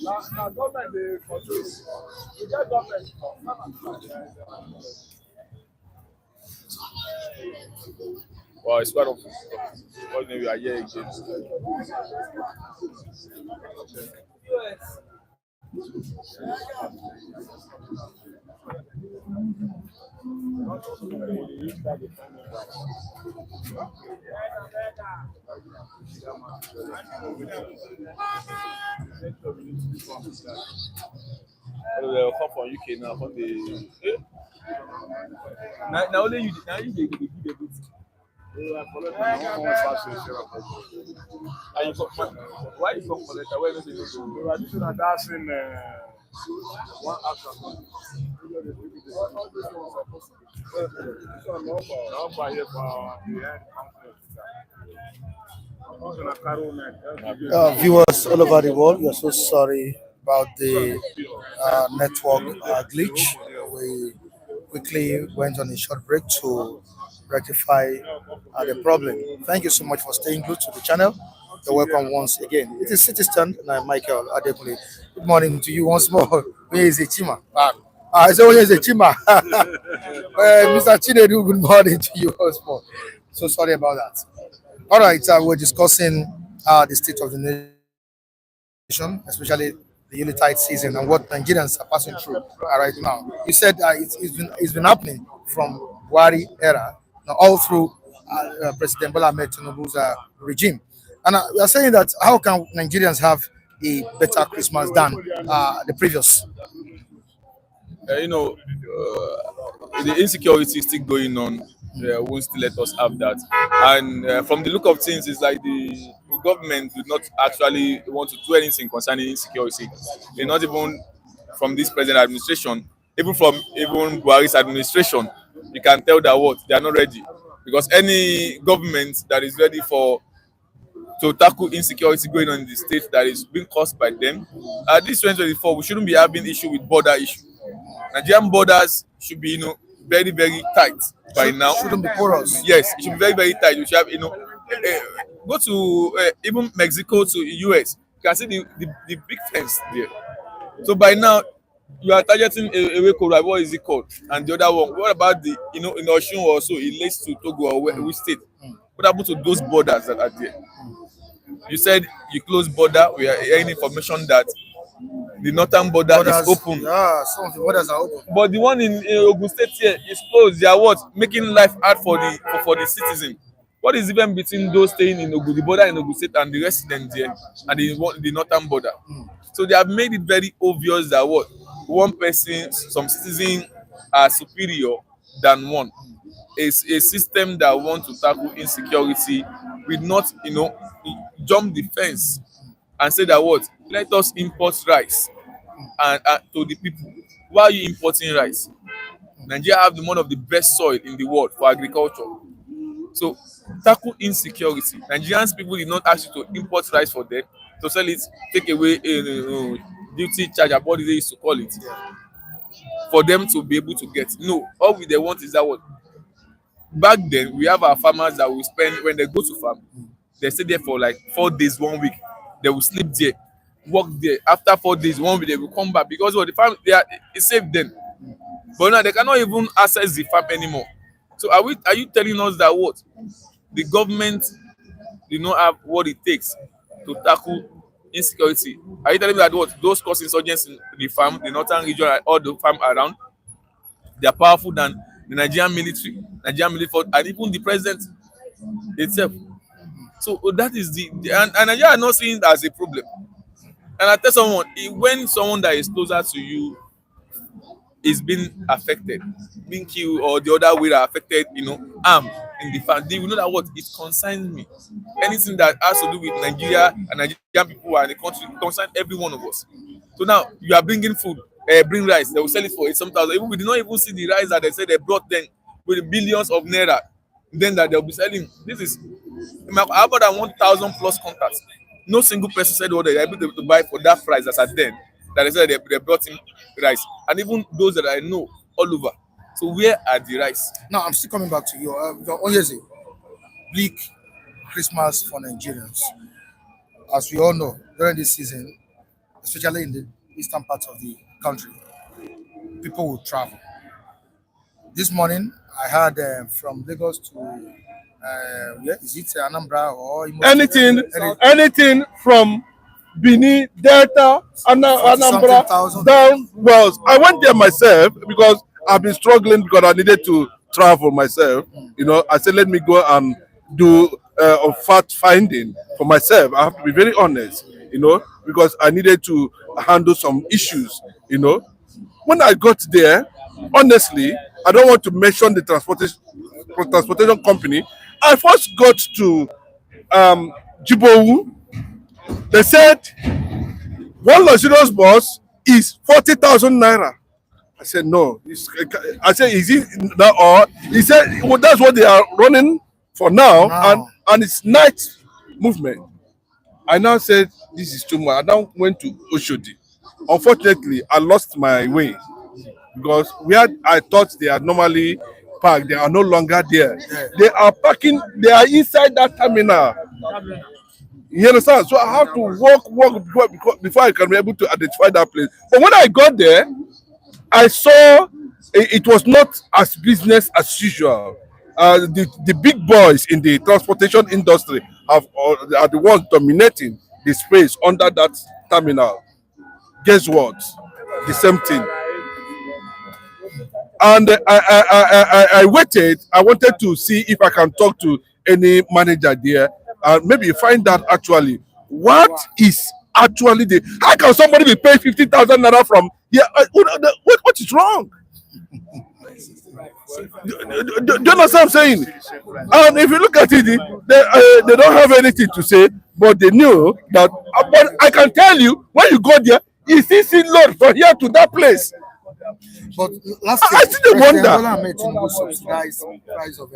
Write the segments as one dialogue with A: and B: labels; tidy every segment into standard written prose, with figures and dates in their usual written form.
A: Now government they control. You get government. Well, it's part of what we are here against. Well, come from UK now. From the now only you now you give everything. And you why you come collect? Why you say so? We are doing that in one after.
B: Viewers all over the world, we are so sorry about the network glitch. We quickly went on a short break to rectify the problem. Thank you so much for staying glued to the channel. You're welcome once again. It is Citizen and I'm Michael Adekule. Good morning to you once more. Where is the Chima? It's always a Chima. Mr. Chinedu, good morning to you once more. So sorry about that. All right, we're discussing the state of the nation, especially the Yuletide season and what Nigerians are passing through right now. You said it's been happening from Buhari era, all through President Bola Ahmed Tinubu's regime. And we are saying that how can Nigerians have a better Christmas than the previous?
A: The insecurity is still going on. Won't still let us have that. And from the look of things, it's like the government do not actually want to do anything concerning insecurity. They're not even from this present administration, even from even Buhari's administration. You can tell that what they are not ready, because any government that is ready to tackle insecurity going on in the state that is being caused by them. At this 2024, we shouldn't be having issue with border issue. Nigerian borders should be, very, very tight by now.
B: Shouldn't be porous.
A: Yes, it should be very, very tight. We should have, go to even Mexico to US. You can see the big fence there. So by now, you are targeting a way called, what is it called? And the other one, what about the, in Osun also, it leads to Togo or which state? What happened to those borders that are there? You said you close border. We are hearing information that the northern border is open.
B: Yeah, some of the borders are open.
A: But the one in Ogun State here is closed. They are what? Making life hard for the citizen. What is even between those staying in the border in Ogun State and the residents there and the northern border? So they have made it very obvious that what? One person, some citizens are superior than one. It's a system that wants to tackle insecurity will not, jump the fence and say that what? Let us import rice and to the people. Why are you importing rice? Nigeria have one of the best soil in the world for agriculture. So tackle insecurity. Nigerians people did not ask you to import rice for them, to sell it, take away duty charge, what they used to call it, for them to be able to get. No, all they want is that what? Back then, we have our farmers that will spend, when they go to farm, they stay there for like 4 days, 1 week. They will sleep there, work there. After 4 days, 1 week, they will come back because the farm it saved them. But now they cannot even access the farm anymore. So are you telling us that what? The government do not have what it takes to tackle insecurity? Are you telling me that what? Those cause insurgents in the farm, the northern region, all the farm around, they are powerful than the Nigerian military, and even the president itself. So that is and Nigeria are not seeing it as a problem. And I tell someone, when someone that is closer to you is being affected, being killed, or the other way that affected, harm in the family, we know that what it concerns me. Anything that has to do with Nigeria and Nigerian people and the country concerns every one of us. So now you are bringing food, bring rice, they will sell it for some thousand. Even we did not even see the rice that they said they brought them with billions of naira. Then that they'll be selling. This is about than 1,000 plus contacts. No single person said what they were able to buy for that price as at then. That they said they brought in rice, and even those that I know all over. So where are the rice?
B: Now I'm still coming back to you. Always a bleak Christmas for Nigerians. As we all know, during this season, especially in the eastern parts of the country. People will travel. This morning, I had from Lagos to where is it, Anambra or Imo State?
C: Anything from Benin, Delta,
B: 40 something
C: Anambra,
B: thousand.
C: down Wells. I went there myself because I've been struggling because I needed to travel myself. You know, I said, let me go and do fact finding for myself. I have to be very honest, you know, because I needed to handle some issues, you know. When I got there, honestly, I don't want to mention the transportation company. I first got to Jibowu. They said one luxurious bus is 40,000 naira. I said no. I said, is it that or? He said, well, that's what they are running for now, and it's night movement. I now said this is too much. I now went to Oshodi. Unfortunately, I lost my way because where I thought they are normally parked, they are no longer there. They are parking. They are inside that terminal. You understand? So I have to walk before I can be able to identify that place. But when I got there, I saw it was not as business as usual. The big boys in the transportation industry are the ones dominating the space under that terminal. Guess what? The same thing. And I waited. I wanted to see if I can talk to any manager there and maybe find out actually what is actually the. How can somebody be paid 50,000 naira from here? What is wrong? Do you understand what I'm saying? And if you look at it, they don't have anything to say, but they knew that. But I can tell you, when you go there, it's easy load from here to that place.
B: But last
C: I still wonder.
B: Subsidized price of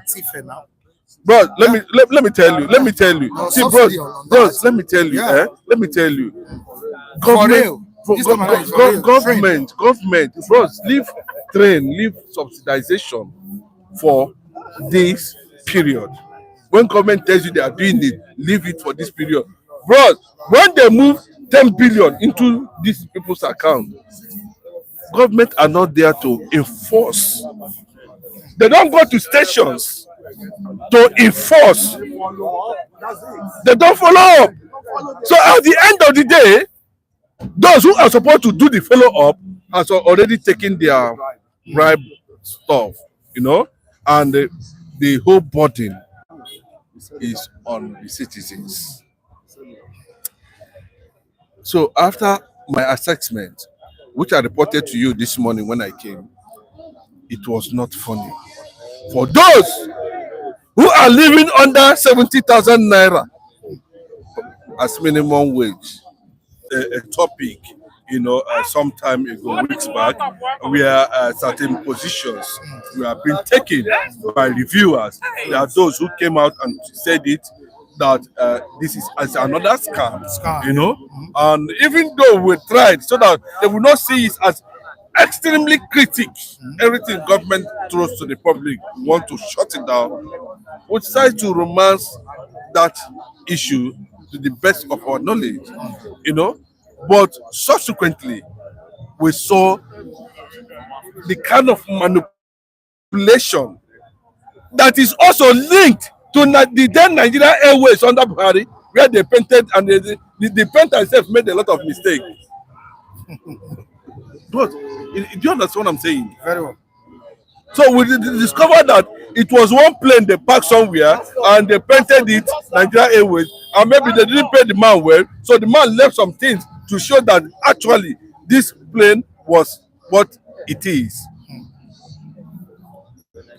B: tiffin now.
C: Bro, let me tell you.
B: No,
C: See,
B: subsidy
C: bros,
B: on
C: bros,
B: that.
C: let me tell you.
B: Yeah.
C: Let me tell you.
B: For real. This time around is for real.
C: Government, bros, leave subsidization for this period. When government tells you they are doing it, leave it for this period. Bros, when they move 10 billion into these people's account, government are not there to enforce. They don't go to stations to enforce. They don't follow up. So at the end of the day, those who are supposed to do the follow up has already taken their bribe stuff, you know, and the whole burden is on the citizens. So after my assessment, which I reported to you this morning when I came, it was not funny. For those who are living under 70,000 naira as minimum wage, a topic, you know, some time ago, weeks back, where certain positions were being taken by reviewers. There are those who came out and said it, that this is as another scam, you know, and even though we tried so that they will not see it as extremely critic, everything government throws to the public, we want to shut it down. We decide to romance that issue to the best of our knowledge, you know, but subsequently we saw the kind of manipulation that is also linked to the then Nigerian Airways under Buhari, where they painted and the painter himself made a lot of mistakes. But do you understand what I'm saying?
B: Very well.
C: So we discovered that it was one plane they parked somewhere and they painted it Nigerian Airways, and maybe they didn't pay the man well, so the man left some things to show that actually this plane was what it is.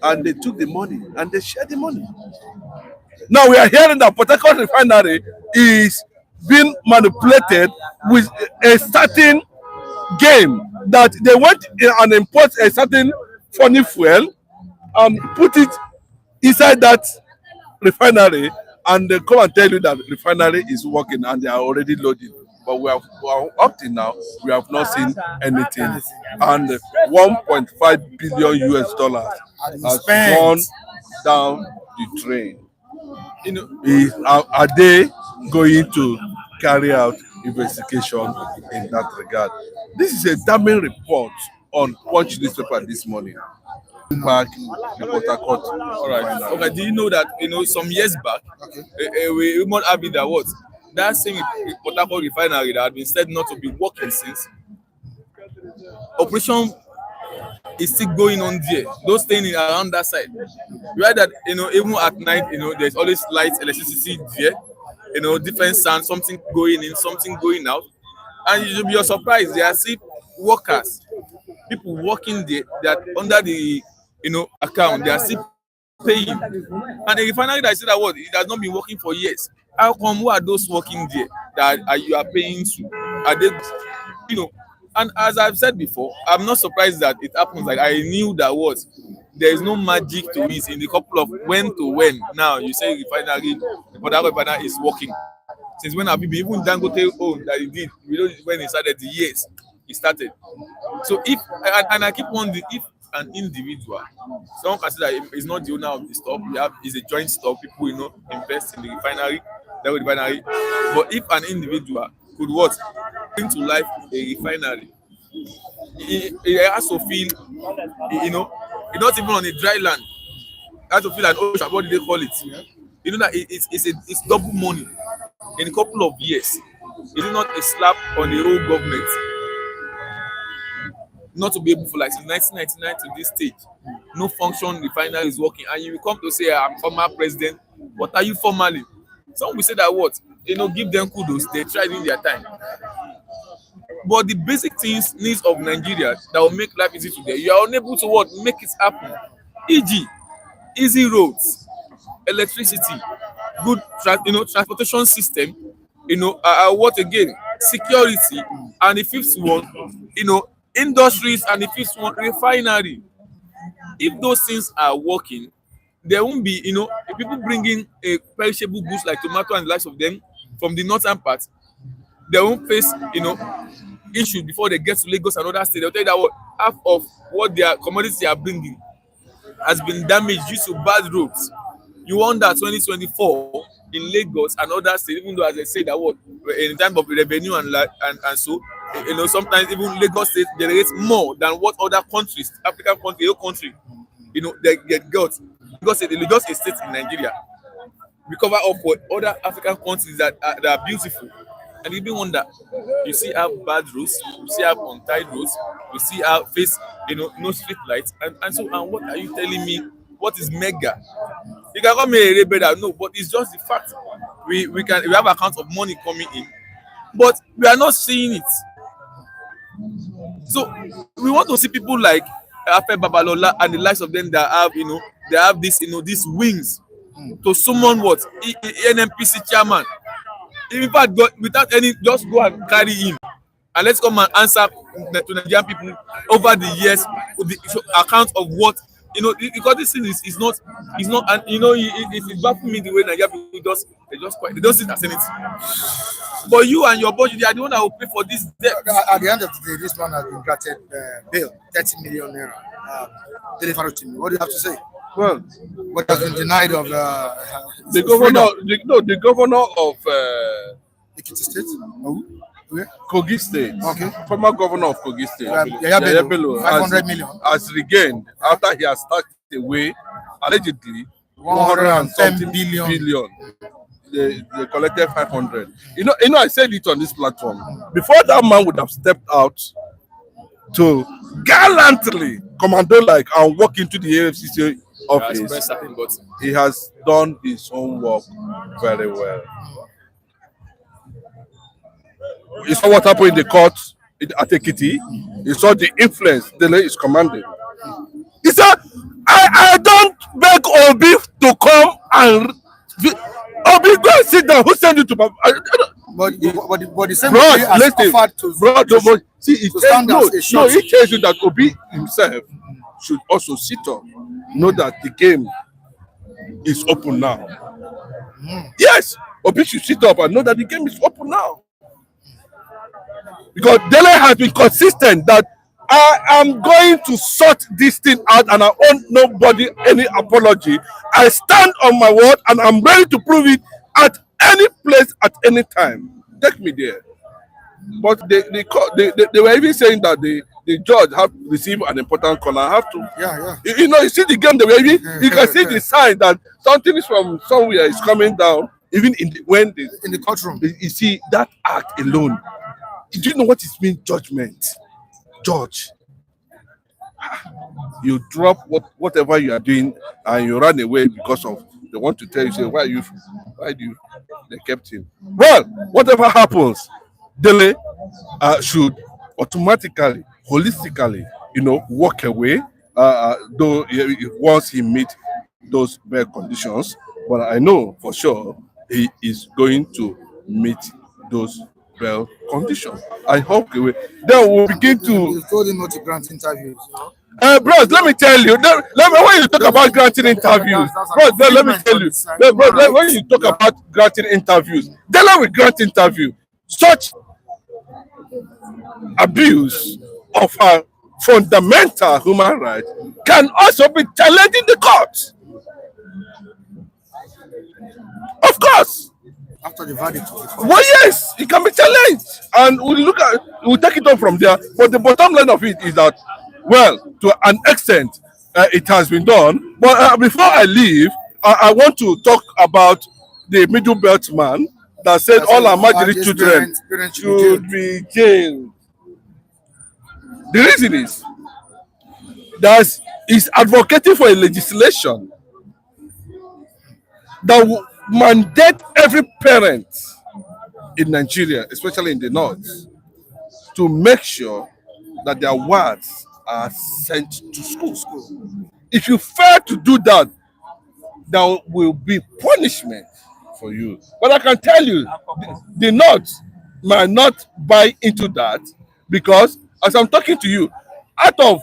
C: And they took the money and they shared the money. Now we are hearing that Port Harcourt Refinery is being manipulated with a certain game, that they went and import a certain funny fuel and put it inside that refinery, and they come and tell you that the refinery is working and they are already loading. But we have up till now we have not seen anything, and 1.5 billion US dollars has gone down the drain. You know, are they going to carry out investigation in that regard. This is a damning report on Punch newspaper this morning. Back the Port Harcourt.
A: All right. Okay. Do you know that some years back, we rumored have it that what that same Port Harcourt refinery that had been said not to be working since operation is still going on there. Those staying around that side, you heard that even at night there's always light, electricity there. Different sound, something going in, something going out, and you should be surprised. They are still workers, people working there that under the account they are still paying. And the refinery that said that what it has not been working for years. How come? Who are those working there that you are paying to? Are they And as I've said before, I'm not surprised that it happens. Like I knew that what there is no magic to it in the couple of when to when. Now you say refinery, the Port Harcourt refinery is working. Since when have you been? Even Dangote own that he did, when he started the years he started. So if and I keep wondering if an individual, someone consider is not the owner of the stock, is a joint stock, people invest in the refinery, but if an individual could what bring to life a refinery, he has to feel not even on a dry land, he has to feel an ocean. What do they call it? That it's double money in a couple of years. Is it not a slap on the whole government not to be able for like since 1999 to this stage, no function refinery is working, and you come to say I'm former president? What are you formally? Some will say that what give them kudos, they tried in their time. But the basic needs of Nigeria that will make life easy today, you are unable to what make it happen. E.g., easy roads, electricity, good transportation system, what again? Security, and the fifth one, industries, and the fifth one, refinery. If those things are working, there won't be people bringing a perishable goods like tomato and the likes of them from the northern part. They won't face issues before they get to Lagos and other states. They'll tell you that half of what their commodities they are bringing has been damaged due to bad roads. You wonder 2024 in Lagos and other states, even though as they say that in time of revenue and so sometimes even Lagos state generates more than what other countries, African country, your country, they get got. Because Lagos is a state in Nigeria. We cover up for other African countries that are beautiful. And you even wonder, you see how bad roads, you see how untied roads, you see how face, no street lights, and so. And what are you telling me? What is mega? You can call me a rebel, no, but it's just the fact. We have accounts of money coming in, but we are not seeing it. So we want to see people like Afe Babalola and the likes of them that have they have this these wings to summon what NNPC chairman. In fact, without any, just go and carry him and let's come and answer to Nigerian people over the years the account of what because this thing is not, and it baffles me the way Nigerian people they don't sit as anything. But you and your budget, they are the one that will pay for this debt.
B: At the end of the day, this man has been granted bail, 30 million naira. Delivered to me. What do you have to say?
C: Well,
B: what has been denied of
C: the governor of
B: Ekiti State?
C: Kogi State,
B: okay,
C: former governor of Kogi State,
B: Yaya Bello, 500 million
C: has regained after he has started away allegedly
B: 110 billion.
C: They collected 500. I said it on this platform before that man would have stepped out to gallantly commando like and walk into the AFCC office. He has done his own work very well. You saw what happened in the court at Ekiti. You saw the influence Dele is commanding. He said, I don't beg Obi to come and Obi, go and sit down. Who sent you to
B: but the same way has offered to
C: see, it tells you that Obi himself should also sit up, know that the game is open now. Yes, Obi should sit up and know that the game is open now. Because Dele has been consistent that I am going to sort this thing out and I owe nobody any apology. I stand on my word and I'm ready to prove it at any place, at any time. Take me there. But they were even saying that the judge have received an important corner. Have to,
B: Yeah.
C: you see the game. They were even, you can see the sign that something is from somewhere is coming down. Even when
B: In the courtroom.
C: you see that act alone. Do you know what it means? Judgment, judge. You drop whatever you are doing and you run away because of they want to tell you, say, why do you they kept him? Well, whatever happens, Dele should automatically, holistically, walk away. Though once he meet those bare conditions, but I know for sure he is going to meet those bare conditions. I hope away. Then we'll begin to.
B: You told him not to grant interviews.
C: Bros, let me tell you. When you talk about granting interviews, bros, let me tell you. Bros, when you talk about granting interviews, then let me grant interview. Such abuse of our fundamental human rights can also be challenged in the court. Of course.
B: After the verdict of the court.
C: Well, yes, it can be challenged, and we'll take it on from there. But the bottom line of it is that, well, to an extent, it has been done. But before I leave, I want to talk about the middle belt man that said all our marginal children should be jailed. The reason is that he's advocating for a legislation that will mandate every parent in Nigeria, especially in the north, to make sure that their wards are sent to school. If you fail to do that, there will be punishment for you. But I can tell you, the north might not buy into that because, as I'm talking to you, out of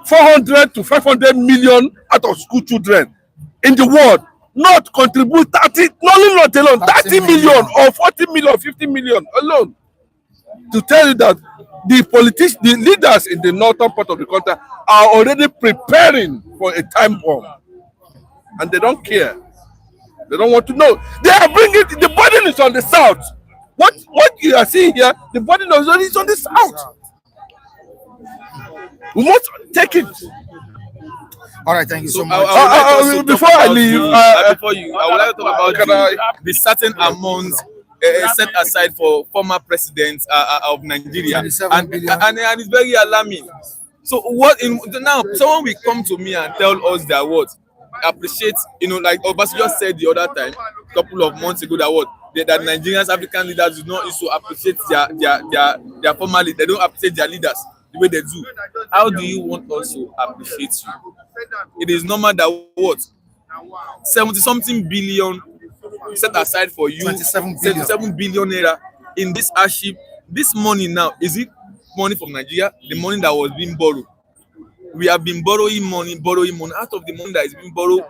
C: 400 to 500 million out of school children in the world, not contribute 30 million or 40 million, 50 million alone. To tell you that the leaders in the northern part of the country are already preparing for a time bomb, and they don't care. They don't want to know. They are bringing the burden is on the south. What you are seeing here, the burden is on the south. We must take it.
B: All right, thank you so much.
C: Before I leave,
A: I would like to talk about the certain amounts set aside for former presidents of Nigeria, and it's very alarming. So now someone will come to me and tell us that what appreciate, like Obasanjo said the other time, a couple of months ago, that Nigerians, African leaders do not used to appreciate their former leaders. They don't appreciate their leaders the way they do. How do you want us to appreciate you? It is normal that what 70-something billion set aside for you, 27 billion naira in this hardship. This money now, is it money from Nigeria? The money that was being borrowed. We have been borrowing money. Out of the money that is being borrowed,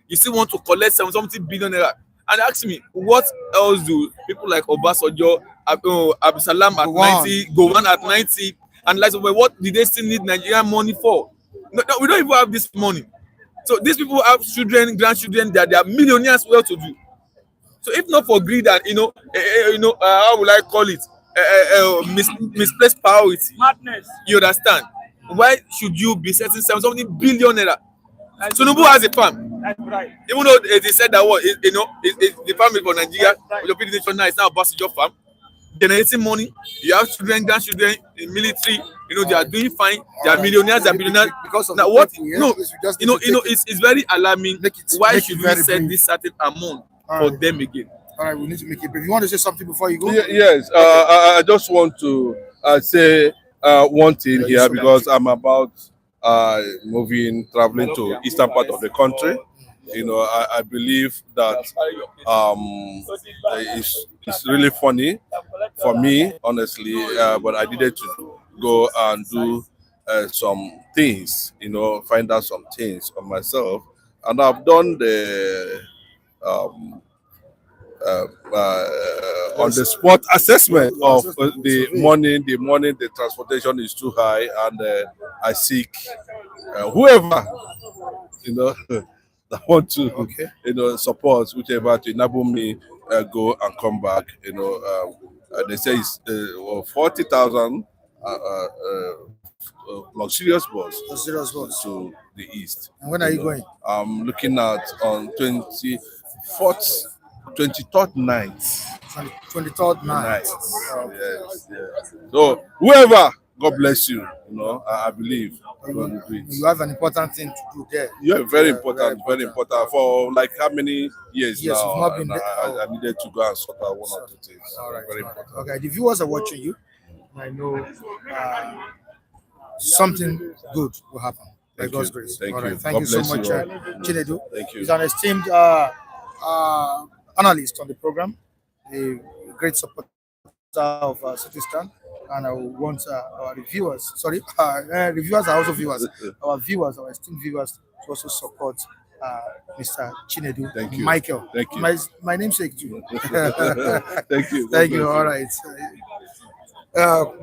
A: you still want to collect 70-something billion naira. And ask me, what else do people like Obasanjo, Abdulsalam at 90, Gowon at 90, and like what did they still need Nigerian money for? No, we don't even have this money. So these people have children, grandchildren, they are millionaires well to do. So if not for greed and how will I call it, misplaced priority, madness. You understand? Why should you be setting 70 billion naira? Tinubu has a farm. That's right. Even though they said that the farm is for Nigeria, European nation now is now Obasanjo farm, generating money. You have children, grandchildren in military. They are doing fine. They are millionaires. They are billionaires. Because of now what? It's very alarming. Why should we set this certain amount for them again?
B: All right, we need to make it brief. You want to say something before you go?
C: Yes. I just want to say one thing here because I'm about traveling to eastern part of the country. I believe that it's really funny for me, honestly, but I needed to go and do some things, find out some things on myself, and I've done the on the spot assessment of the morning. The transportation is too high, and I seek whoever that want to support whichever to enable me go and come back They say it's 40,000 luxurious bus
B: The serious bus.
C: to the east.
B: And when are you going?
C: I'm looking at on 24th, 23rd night.
B: 23rd night.
C: Yes, yes. So whoever, God bless you. You know, I believe God will do it.
B: You have an important thing to do there.
C: Yeah, very important, very important. For like how many years
B: Yes,
C: now?
B: you've not been
C: And
B: there.
C: I needed to go and sort out one or two things.
B: All right.
C: Very
B: all right.
C: important.
B: Okay, the viewers are watching you. I know something good will happen by
C: Thank
B: God's
C: you.
B: grace.
C: Thank
B: All right.
C: you.
B: Thank
C: God
B: you so
C: bless you
B: much,
C: all.
B: Chinedu.
C: Thank you.
B: He's an esteemed analyst on the program, a great supporter of Citizen, and I want our reviewers, reviewers are also viewers, our viewers, our esteemed viewers, to also support Mr. Chinedu.
C: Thank you.
B: Michael.
C: Thank you.
B: My namesake too.
C: Thank you. God
B: Thank you.
C: bless
B: All right.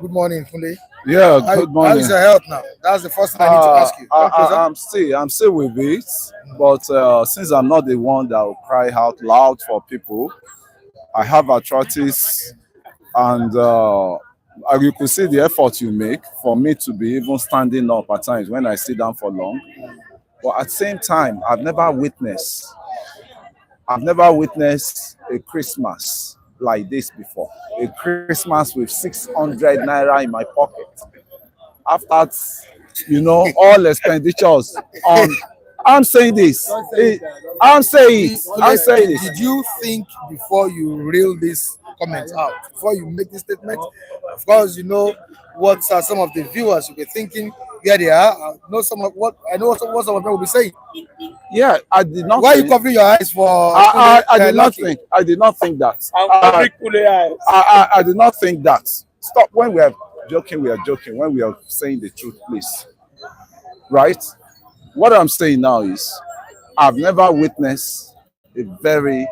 B: Good morning, Funde.
D: Yeah,
B: How
D: good morning.
B: is your health now? That's the first thing I need to ask you. Come closer.
D: I'm still with it, but since I'm not the one that will cry out loud for people, I have arthritis, and you could see the effort you make for me to be even standing up at times when I sit down for long. But at the same time, I've never witnessed a Christmas like this before. A Christmas with 600 naira in my pocket. After, all expenditures on, I'm saying this. I'm saying this.
B: Did you think before you reel this comment out, before you make this statement? Of course, you know what some of the viewers will be thinking. Yeah, they are. I know what some of them will be saying.
D: Yeah, I did not.
B: Why are you covering your eyes for?
D: I did not think. I did not think that. I did not think that. Stop. When we are joking, we are joking. When we are saying the truth, please. Right? What I'm saying now is, I've never witnessed a very,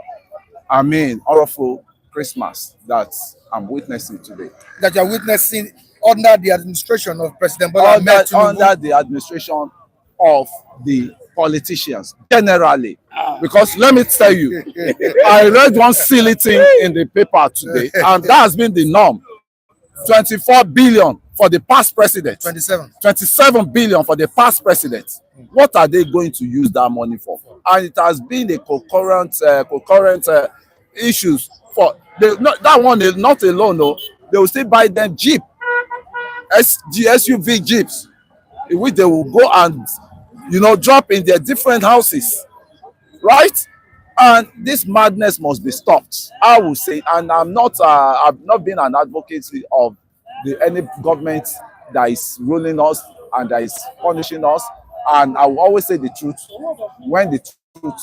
D: awful Christmas that I'm witnessing today.
B: That you're witnessing under the administration of President Bola Ahmed Tinubu.
D: Under the administration of the politicians generally. Because let me tell you, I read one silly thing in the paper today, and that has been the norm. 24 billion for the past president. 27 billion for the past president. What are they going to use that money for? And it has been a concurrent issues for that one is not alone. No, they will still buy them Jeep, SUV Jeeps, in which they will go and drop in their different houses, right? And this madness must be stopped. I will say, and I've not been an advocate of any government that is ruling us and that is punishing us. And I will always say the truth when the truth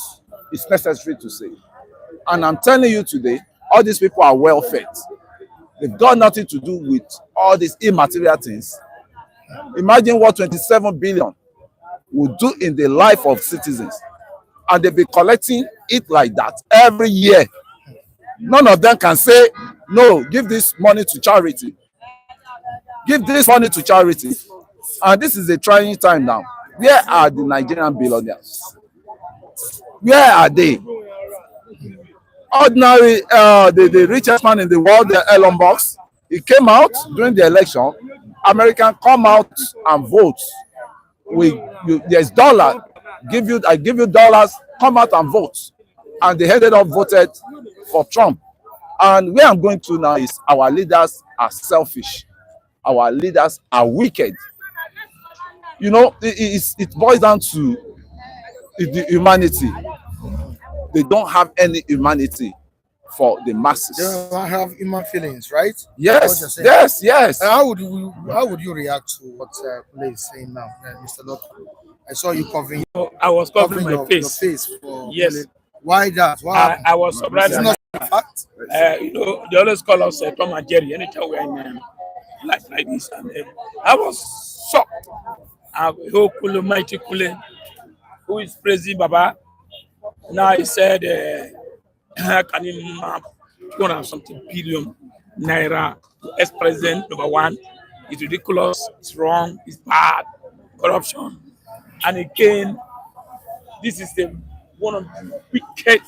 D: is necessary to say. And I'm telling you today, all these people are well fed. They've got nothing to do with all these immaterial things. Imagine what 27 billion will do in the life of citizens. And they'll be collecting it like that every year. None of them can say, no, give this money to charity. Give this money to charity. And this is a trying time now. Where are the Nigerian billionaires? Where are they? Ordinary, the richest man in the world, Elon Musk, he came out during the election. American come out and vote. There's dollar. I give you dollars, come out and vote. And they ended up voted for Trump. And where I'm going to now is our leaders are selfish. Our leaders are wicked. It boils down to the humanity. They don't have any humanity for the masses.
B: They don't have human feelings, right?
D: Yes.
B: How would you react to what Kule is saying now, Mr. Lotto? I saw you covering.
E: I was covering my
B: your
E: face.
B: For
E: Yes.
B: Kule. Why that?
E: I was surprised.
B: It's not a fact.
E: They always call us Tom and Jerry anytime we're in like this. And I was shocked. Kule, mighty Kule, who is praising Baba. Now he said, can you map 200 something billion naira to ex-president number one? It's ridiculous, it's wrong, it's bad, corruption. And again, this is one of the wicked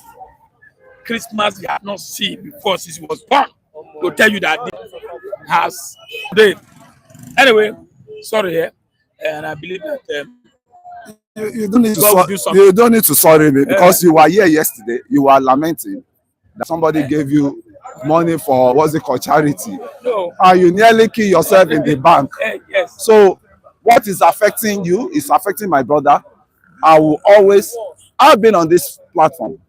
E: Christmas we have not seen before since he was born. to tell you that this has today. Anyway, sorry, and I believe that
D: You don't need to
E: God will do something.
D: you don't need to sorry me because you were here yesterday. You were lamenting that somebody gave you money for what's it called, charity,
E: No.
D: and you nearly kill yourself in the bank.
E: Yes.
D: So what is affecting you is affecting my brother. I've been on this platform.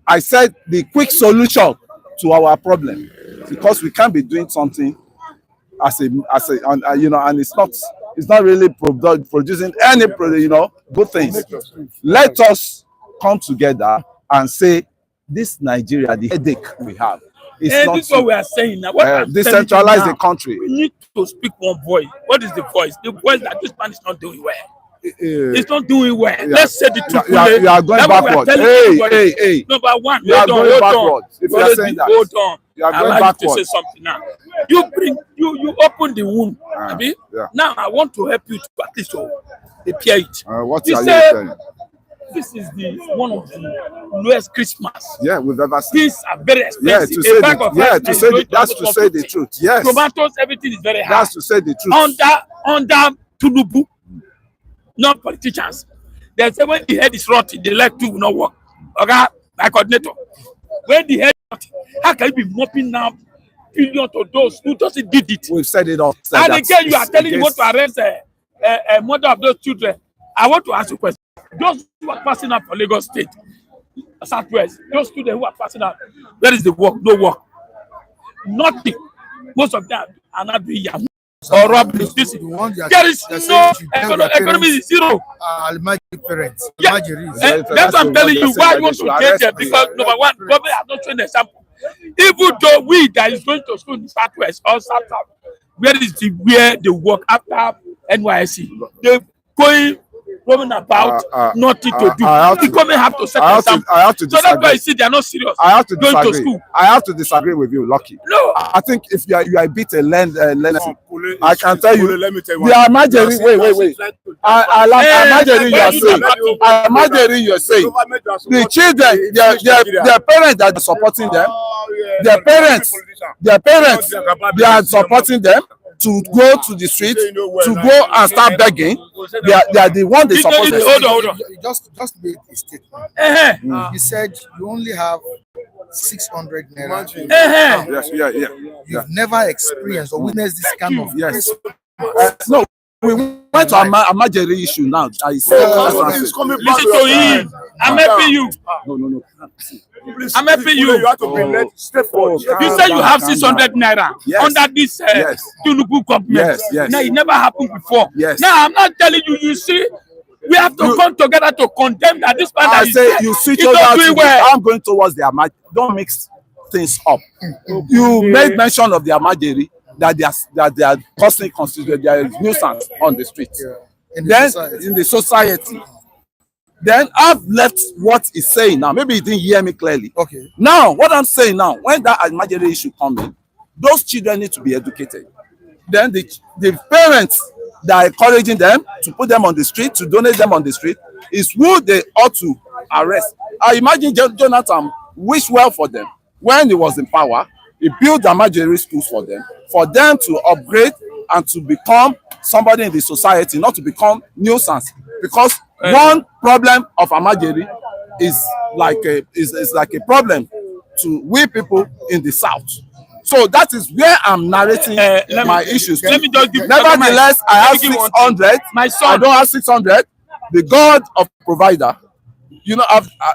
D: I said the quick solution to our problem, because we can't be doing something and it's not really producing any good things. Let us come together and say this Nigeria, the headache we have, is
E: And
D: not
E: this is what we are saying now. What I'm telling you
D: decentralize
E: now,
D: the country.
E: we need to speak one voice. What is the voice? The voice that this man is not doing well. It's not doing well. Let's say the truth.
D: You are going backwards. Hey.
E: Number one,
D: You are
E: hold
D: going
E: on.
D: backwards. If you are saying that,
E: Hold on.
D: you are
E: I
D: going
E: like to say
D: backwards.
E: something now. You open the wound. Abi?
D: Yeah.
E: Now I want to help you to at least repair it.
D: What
E: You
D: are you
E: say
D: saying?
E: this is one of the lowest Christmas.
D: Yeah, we've ever seen.
E: Things are very expensive.
D: Yeah, to say that's to say the truth. Yes,
E: Tomatoes, everything is very high.
D: that's to say the truth.
E: Under Tinubu, not politicians. They say when the head is rotten, the leg too will not work. Okay, my coordinator. When the head is rotten, how can you be mopping now billion to those who doesn't did it?
D: We've said it all.
E: And again, you are telling you want to arrest a mother of those children. I want to ask you a question. Those who are passing out for Lagos State, Southwest, those students who are passing out, where is the work? No work. Nothing. Most of them are not doing Yahoo or robberies. There is no economy is zero.
B: Almighty parents.
E: Yeah. That's what I'm telling you. Why you want to change them? Because number one, government has not shown the example. Even though we that is going to school in Southwest or South, where they work after NYSC, they going roaming about nothing to do. The government have to set example.
D: I have to
E: So that's why you see they are not serious.
D: I have to
E: going
D: disagree.
E: to school.
D: I have to disagree with you, Lucky.
E: No.
D: I think if you are a bit a learner, I can tell you.
F: Let me tell you.
D: The Amajeri, wait. I like Amajeri. You are saying. Amajeri, you are saying. The children, their parents that are supporting them. Their parents, they are supporting them to go to the street, to go and start begging. They are the one they support.
E: Hold on.
B: You just made a statement. You said you only have 600 naira.
D: Yes, yeah.
B: You've never experienced or witnessed this kind of
D: Yes. No, we went to Amajeri issue now. I said,
E: Listen to him. I'm helping you.
D: No.
E: I'm helping you.
F: You have to be led straightforward.
E: You say you have 600 naira under this Tinubu government.
D: Yes.
E: Now it never happened before.
D: Yes.
E: Now I'm not telling you. You see, we have to come together to condemn that this man
D: I
E: is
D: say you switch
E: not
D: over
E: doing
D: to
E: well.
D: I'm going towards the Amajeri. Don't mix things up. You made mention of the Amajeri that they are causing their nuisance on the street.
B: in
D: the society. Then I've left what he's saying now. Maybe he didn't hear me clearly.
B: Okay.
D: Now, what I'm saying now, when that Amajeri issue comes in, those children need to be educated. Then the parents that are encouraging them to put them on the street, to donate them on the street, is who they ought to arrest. I imagine Jonathan wished well for them. When he was in power, he built Amajeri schools for them to upgrade and to become somebody in the society, not to become nuisance. Because one problem of Amajeri is like a problem to we people in the south. So that is where I'm narrating my issues.
E: Let me just give.
D: Nevertheless, I have 600.
E: My son.
D: I don't have 600. The God of provider. You know,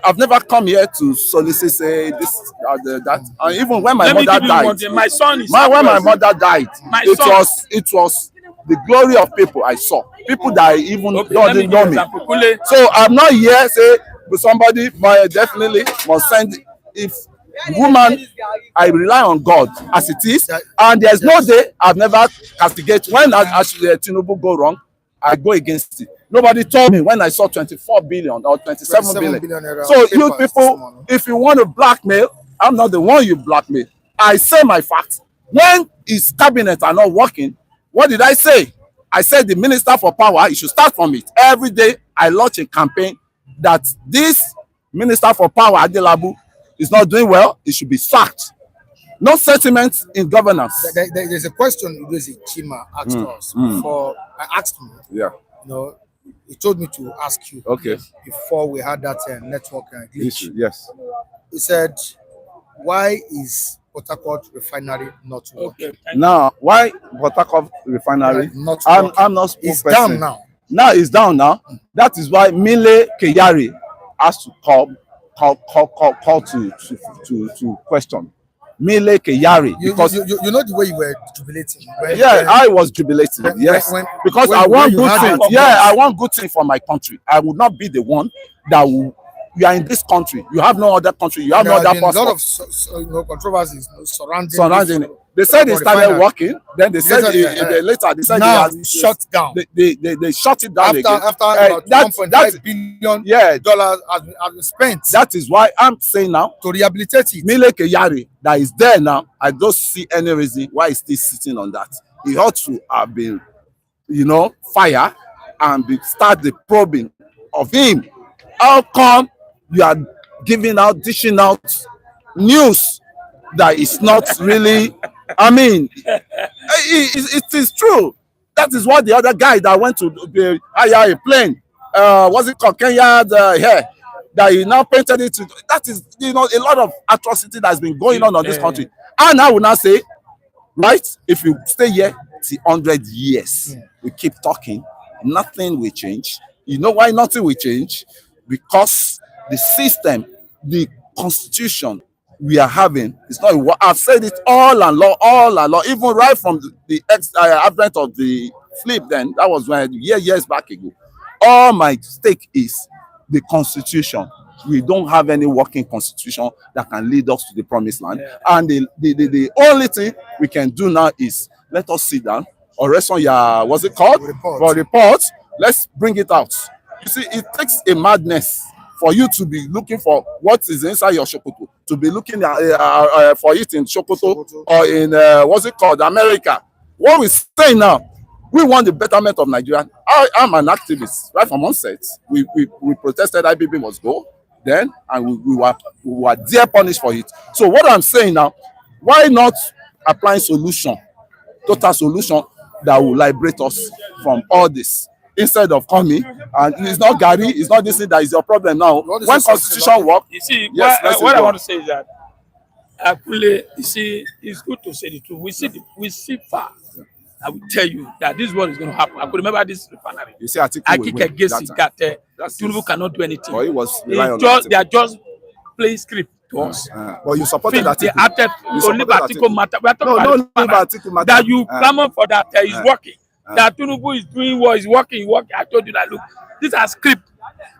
D: I've never come here to solicit say this or that. And even when my mother died,
E: my son is
D: when my mother died, it was the glory of people I saw. People that even don't know me. So I'm not here say somebody definitely must send. If woman, I rely on God as it is, and there's no day I've never castigate when Tinubu go wrong. I go against it. Nobody told me when I saw 24 billion or 27 billion. So you people, if you want to blackmail, I'm not the one you blackmail. I say my facts. When his cabinet are not working, what did I say? I said the minister for power, he should start from it. Every day I launch a campaign that this minister for power, Adelabu, is not doing well. He should be sacked. no sentiment in governance.
B: There's a question Udozi Chima asked us before. I asked him.
D: Yeah.
B: You know, he told me to ask you.
D: Okay.
B: Before we had that network glitch.
D: Issue. Yes.
B: He said, "Why is Port Harcourt Refinery not working?"
E: Okay.
D: Now, why Port Harcourt Refinery?
B: Not
D: I'm not
B: It's
D: spokesperson.
B: down now.
D: Now it's down now. That is why Mile Kyari has to call to question. Mile Kyari, because
B: You know the way you were jubilating.
D: I was jubilating. Yes, because I want good thing. Yeah, I want good thing for my country. I would not be the one that will. You are in this country. You have no other country. You have no other passport.
B: A lot of controversies surrounding
D: it. They said it started working. Then they said later they said
B: now shut down.
D: They shut it down
B: after about $1.5 billion dollars has been spent.
D: That is why I'm saying now
B: to rehabilitate it.
D: Mile Kyari that is there now. I don't see any reason why he's still sitting on that. He ought to have been, fire and start the probing of him. How come you are dishing out news that is not really? I mean, it is true. That is what the other guy that went to hire a plane, what's it called, Kenya, hair, that he now painted it to. That is, a lot of atrocity that has been going on this country. And I will now say, right, if you stay here till 100 years, we keep talking, nothing will change. You know why nothing will change? Because the system, the constitution we are having, it's not what I've said it all along, even right from the advent of the flip. Then that was when years back ago. All my stake is the constitution. We don't have any working constitution that can lead us to the promised land. And the only thing we can do now is let us sit down or rest on your report. Let's bring it out. You see, it takes a madness for you to be looking for what is inside your Shokoto, to be looking for it in Shokoto or in America. What we say now, we want the betterment of Nigeria. I'm an activist right from onset. We protested IPP must go then, and we were dear punished for it. So what I'm saying now, why not applying total solution that will liberate us from all this? Instead of coming, and it's not Gary, it's not this thing that is your problem now. When constitution work,
E: you see,
D: yes,
E: what I want to say is that actually, you see, it's good to say the truth. We see far. I will tell you that this is what is going to happen. I could remember this refinery.
D: You see,
E: Tinubu cannot do anything.
D: Or it was
E: they are just playing script to us.
D: But you supported that.
E: They acted only Batico matter. We are talking about that you clamor for that is working. That Tinubu is doing what is working. I told you that, look, these are script.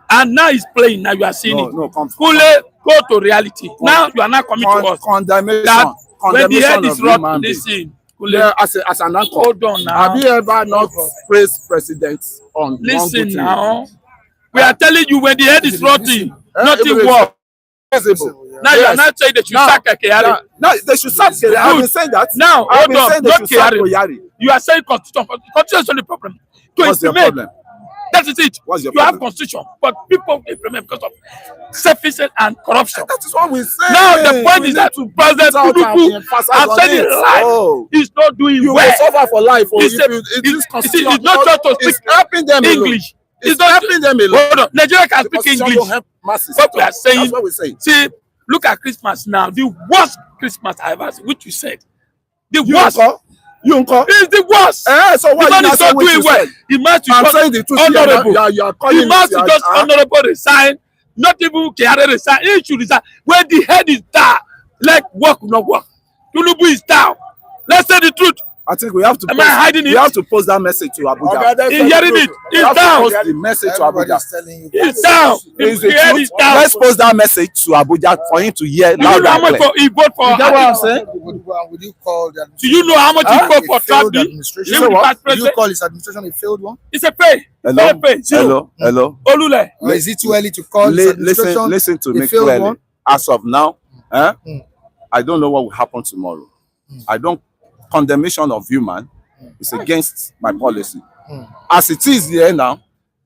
E: And now he's playing. Now you are seeing it. Fully go to reality. Now you are not coming to us.
D: Condemnation.
E: When the head is rotten, listen.
D: As an anchor.
E: Hold on now.
D: Have you ever not praised presidents on
E: listen now. We are telling you when the head is rotten, nothing works. Now you are not saying that you sack Kyari.
D: No, they should sack Kyari. I've been saying that.
E: Now, hold on, not Kyari. You are saying constitution. Constitution is only problem.
D: What's your problem?
E: That is it.
D: What's your
E: you have constitution, but people implement because of selfishness and corruption.
D: That is what we say.
E: Now the point is that President Tinubu has said in life, he's not doing
D: you
E: well.
D: You will suffer for life.
E: It's not just to speak
D: helping them
E: English.
D: It's not helping them alone.
E: Hold on. Nigeria can speak English. What we are saying.
D: That's what we say.
E: See, look at Christmas now. The worst Christmas I ever seen, which you said. The worst. It's the worst.
D: So what
E: the man is not doing well. He must be honorable. He must be just honorable resign. Not even Kyari resign. He should resign. When the head is down, like work will not work. Tinubu is down. Let's say the truth.
D: I think we have to.
E: Am I hiding it?
D: We have to post that message to Abuja.
E: He's hearing it. He's down.
D: Post the message to Abuja.
E: He's down. He's down.
D: Let's post that message to Abuja for him to hear loud and clear.
E: He vote for.
D: You get what I'm saying?
B: Would you call that?
E: Do you know how much he vote for Trabi?
B: Do you call his administration a failed one?
E: It's a pay.
D: Hello.
E: Olule.
B: Or is it too early to call his administration?
D: Listen to me clearly. As of now, I don't know what will happen tomorrow. I don't. Condemnation of human is against my policy. As it is here now,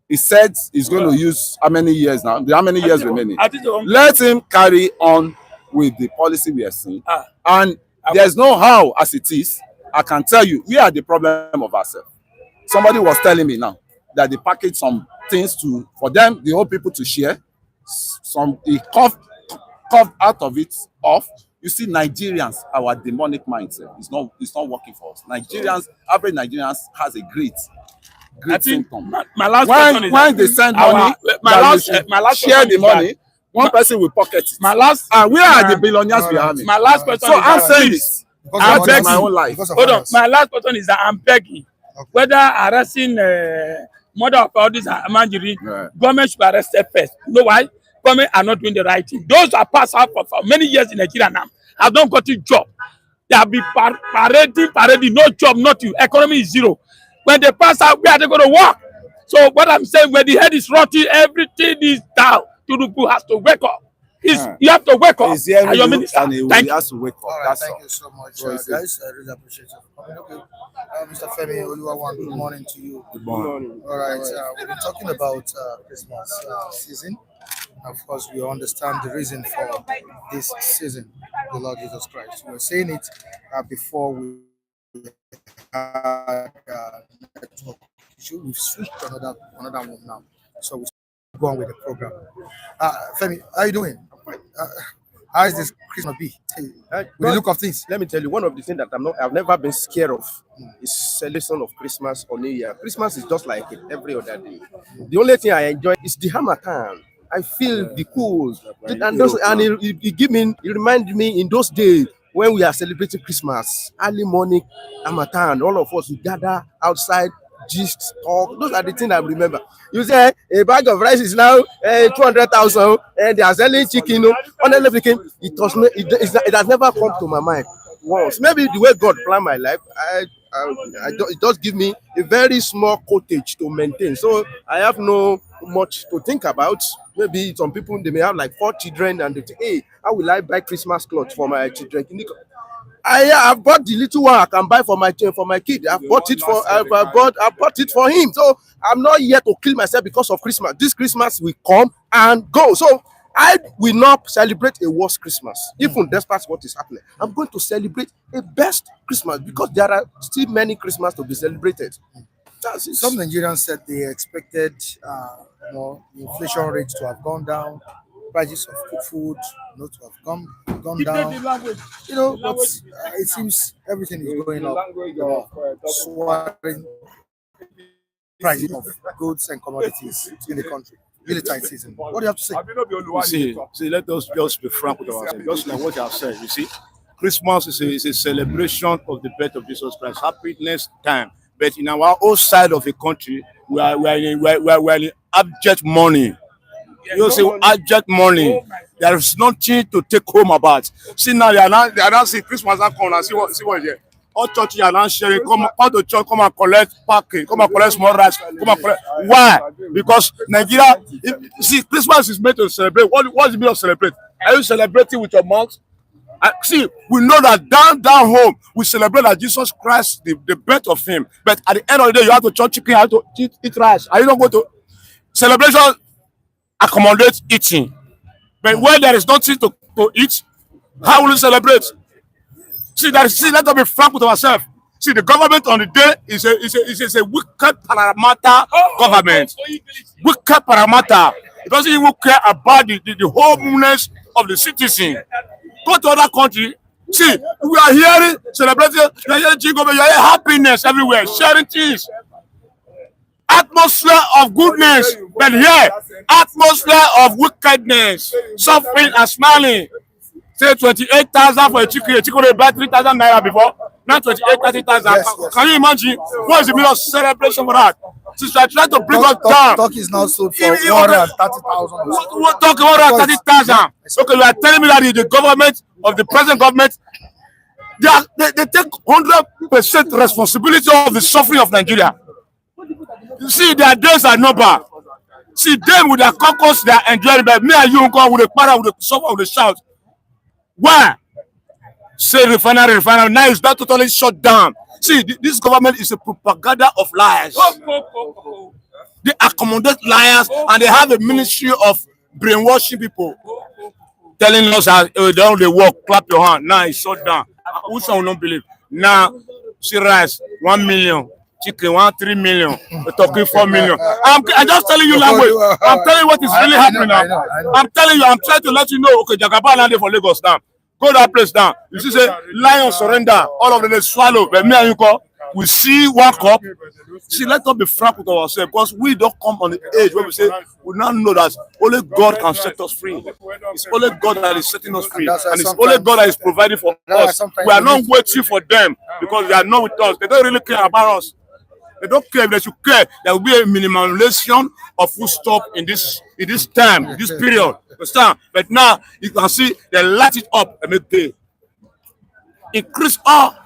D: he said he's going to use how many years now? How many years remaining? Let him carry on with the policy we are seeing. And There's no how as it is. I can tell you, we are the problem of ourselves. Somebody was telling me now that they package some things for them, the whole people to share. Some they carved out of it off. You see, Nigerians, our demonic mindset is not working for us. Average Nigerians has a great symptom.
E: My last question is
D: when they send money, my last share the money. One person will pocket it. And where are the billionaires behind me?
E: My last question
D: So
E: is
D: I'm saying this. I'm begging my own life.
E: Hold on. My last question is that I'm begging whether arresting mother of all these Manjiri, government should be arrested first. You know why? Government are not doing the right thing. Those are passed out for many years in Nigeria now have not got a job. They have been parading, no job, nothing. Economy is zero. When they pass out, where are they going to work? So what I'm saying, when the head is rotting, everything is down. Turupu has to wake up. You have to wake up. Your minister.
D: Thank you. Has to wake up.
B: All right, thank you so much, guys. I really appreciate it. Okay. Mr. Femi Oluwawan, good morning to you.
C: Good morning.
B: All right, we've been talking about Christmas season. Of course, we understand the reason for this season, the Lord Jesus Christ. We were saying it before we had network issue. We've switched to another one now. So we go on with the program. Femi, how are you doing? How is this Christmas be? With the look of things.
F: Let me tell you, one of the things that I've never been scared of is celebration of Christmas or New Year. Christmas is just like it every other day. The only thing I enjoy is the Hamatan. I feel the cool, and it reminds me in those days when we are celebrating Christmas, early morning Hamatan. All of us we gather outside, gist, talk. Those are the things I remember. You say a bag of rice is now 200,000, and they are selling chicken. Honestly speaking, it has never come to my mind once. Maybe the way God planned my life, it does give me a very small cottage to maintain. So I have no much to think about. Maybe some people, they may have like 4 children and they think, hey, how will I buy Christmas clothes for my children? I've bought the little one I can buy for my kid. I bought it for him. So I'm not here to kill myself because of Christmas. This Christmas will come and go. So I will not celebrate a worse Christmas, even despite what is happening. I'm going to celebrate a best Christmas because there are still many Christmas to be celebrated.
B: Some Nigerians said they expected the inflation rates to have gone down, prices of food to have gone down. But it seems everything is going up. Soaring prices of goods and commodities in the country. Really tight season. What do you have to say?
C: See, let us just be frank with ourselves. Just like what I've said, you see, Christmas is a celebration of the birth of Jesus Christ, happiness time. But in our own side of the country, we are in abject mourning. You see, abject mourning. There is nothing to take home about. See now, they are not seeing Christmas and come and see what here. All churches are not sharing. Come to church, come and collect packing, come and collect small rice, come and collect. Why? Because Nigeria, see, Christmas is meant to celebrate. What is the meaning of celebrate? Are you celebrating with your mouth? See, we know that down home, we celebrate that Jesus Christ, the birth of him. But at the end of the day, you have to chop chicken, you have to eat rice. Are you not going to? Celebration accommodate eating. But when there is nothing to eat, how will you celebrate? See, let us be frank with ourselves. See, the government on the day is a wicked paramata government. Wicked paramata. It doesn't even care about the wholeness of the citizen. Go to other country. See, we are hearing celebrating, you are hearing jingle, you are hearing happiness everywhere, sharing things. Atmosphere of goodness, but here, atmosphere of wickedness, suffering and smiling. Say 28,000 for a chicken will buy 3,000 naira before. Now 30,000. Yes. Can you imagine? What is the meaning of celebration for that? Since we are trying to bring us down.
B: Talk is now sold for 130,000.
C: What talk 130,000? Okay, you are telling me that the government of the present government, they take 100% responsibility of the suffering of Nigeria. You see, their days are numbered. See, them with their caucus, they are enjoying, but me and you go with the para, with the suffer, with the shout. Why? Say refinery. Now it's not totally shut down. See, this government is a propaganda of lies. They accommodate liars and they have a ministry of brainwashing people. Telling us how they work, clap your hand. Now it's shut down.
G: Which one will not believe? Now, she rice 1 million, chicken 3 million, we're talking 4 million. I'm just telling you language. I'm telling you what is really happening now. I'm telling you, I'm trying to let you know. Okay, Jagaba landed for Lagos now. Go that place down. You see, say lion surrender. All of them they swallow. But me and you go. We see one cup. See, let us be frank with ourselves because we don't come on the age where we say we now know that only God can set us free. It's only God that is setting us free, and it's only God that is providing for us. We are not waiting for them because they are not with us. They don't really care about us. They don't care if they should care. There will be a minimalization of food stop in this time, this period. Understand? But now you can see they light it up and make day. Increase all.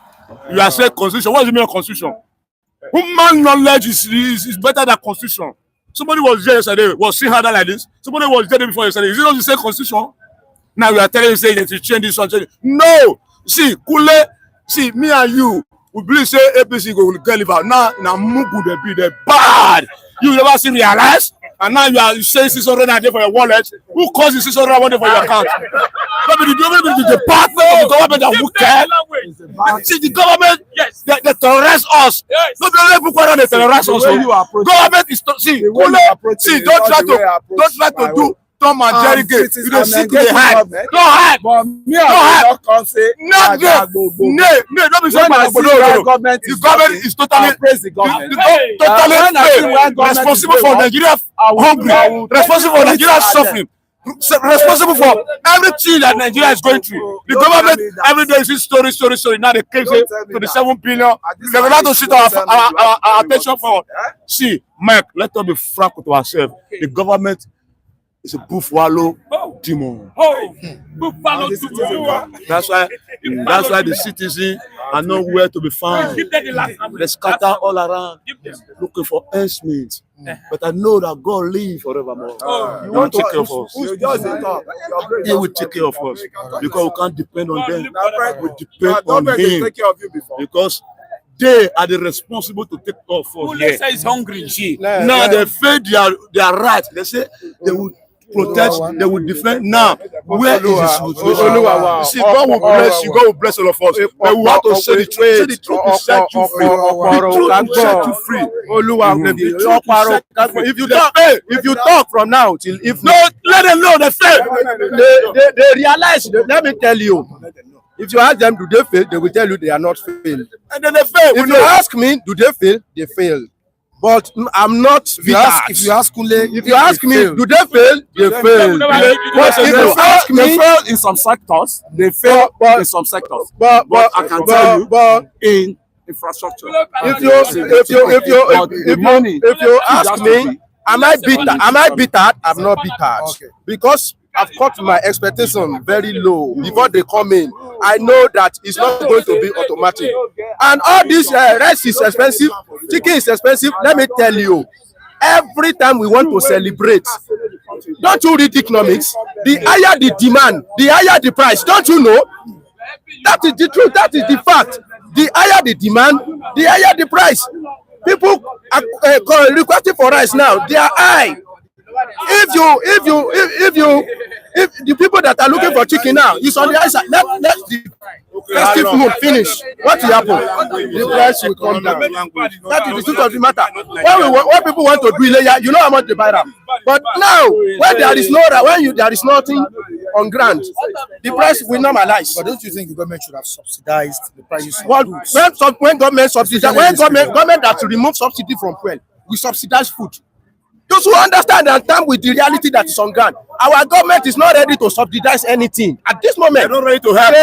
G: You are saying constitution. What does it mean constitution? Human knowledge is better than constitution. Somebody was there yesterday, was seeing harder like this. Somebody was there before yesterday. Is it not the same constitution? Now we are telling you saying that you change this one. No! See, Kule, see, me and you, we believe say APC will get live out. Now Mugu they be the bad. You never see realize? And now you are saying 600 a day for your wallet. Who caused the 600 a day for your account? Maybe the department of the government that who care. See, the government, they terrorize us. No, they terrorize us. Government is don't try to do Tom and Jerry game. You don't sit to the hide. Don't hide. Don't hide. Not there. No, don't be saying the government is totally responsible for Nigeria hungry, responsible for Nigeria suffering, responsible for everything that Nigeria is going through. The government every day is story. Now they came to the 7 billion. They will not to sit our attention for. See, Mike, let us be frank with ourselves. The government is a buffalo demon. That's why the citizens are nowhere to be found. They scatter all around looking for ends. But I know that God lives forevermore. He will take care of us. He will take care of us because we can't depend on them. We depend on Him because they are the responsible to take care of us.
E: Who say is hungry?
G: Now they fail their right. They say they will protect, they will defend. Now, where is the solution? See, God will bless you, God will bless all of us. But we have to say the truth. Say the truth will set you free. The truth will set you free.
F: If you talk from now till if
G: no, let them know they fail.
F: They realize. Let me tell you. If you ask them, do they fail? They will tell you they are not failed.
G: And then they fail.
F: If you ask me, do they fail? They fail. But I'm not.
B: If you ask Kunle,
F: if you ask me, do they fail? They fail. But if you ask me,
D: they fail in some sectors. They fail in some sectors. But I can tell you, in infrastructure.
F: If you ask me, am I bitter? I'm not bitter.
B: Okay.
F: Because I've cut my expectation very low before they come in. I know that it's not going to be automatic. And all this rice is expensive, chicken is expensive. Let me tell you, every time we want to celebrate, don't you read economics? The higher the demand, the higher the price. Don't you know? That is the truth. That is the fact. The higher the demand, the higher the price. People are requesting for rice now. They are high. If the people that are looking for chicken now is on the high side, let the festive mood finish. What will happen? The price will come down. That is the truth of the matter. When people want to do it, you know how much they buy them. But now, when there is there is nothing on ground, the price will normalize.
B: But don't you think the government should have subsidized the prices?
F: When government subsidize, government that to remove subsidy from fuel, we subsidize food. Those who understand and stand with the reality that is on ground, our government is not ready to subsidize anything at this moment.
G: They're not ready to help.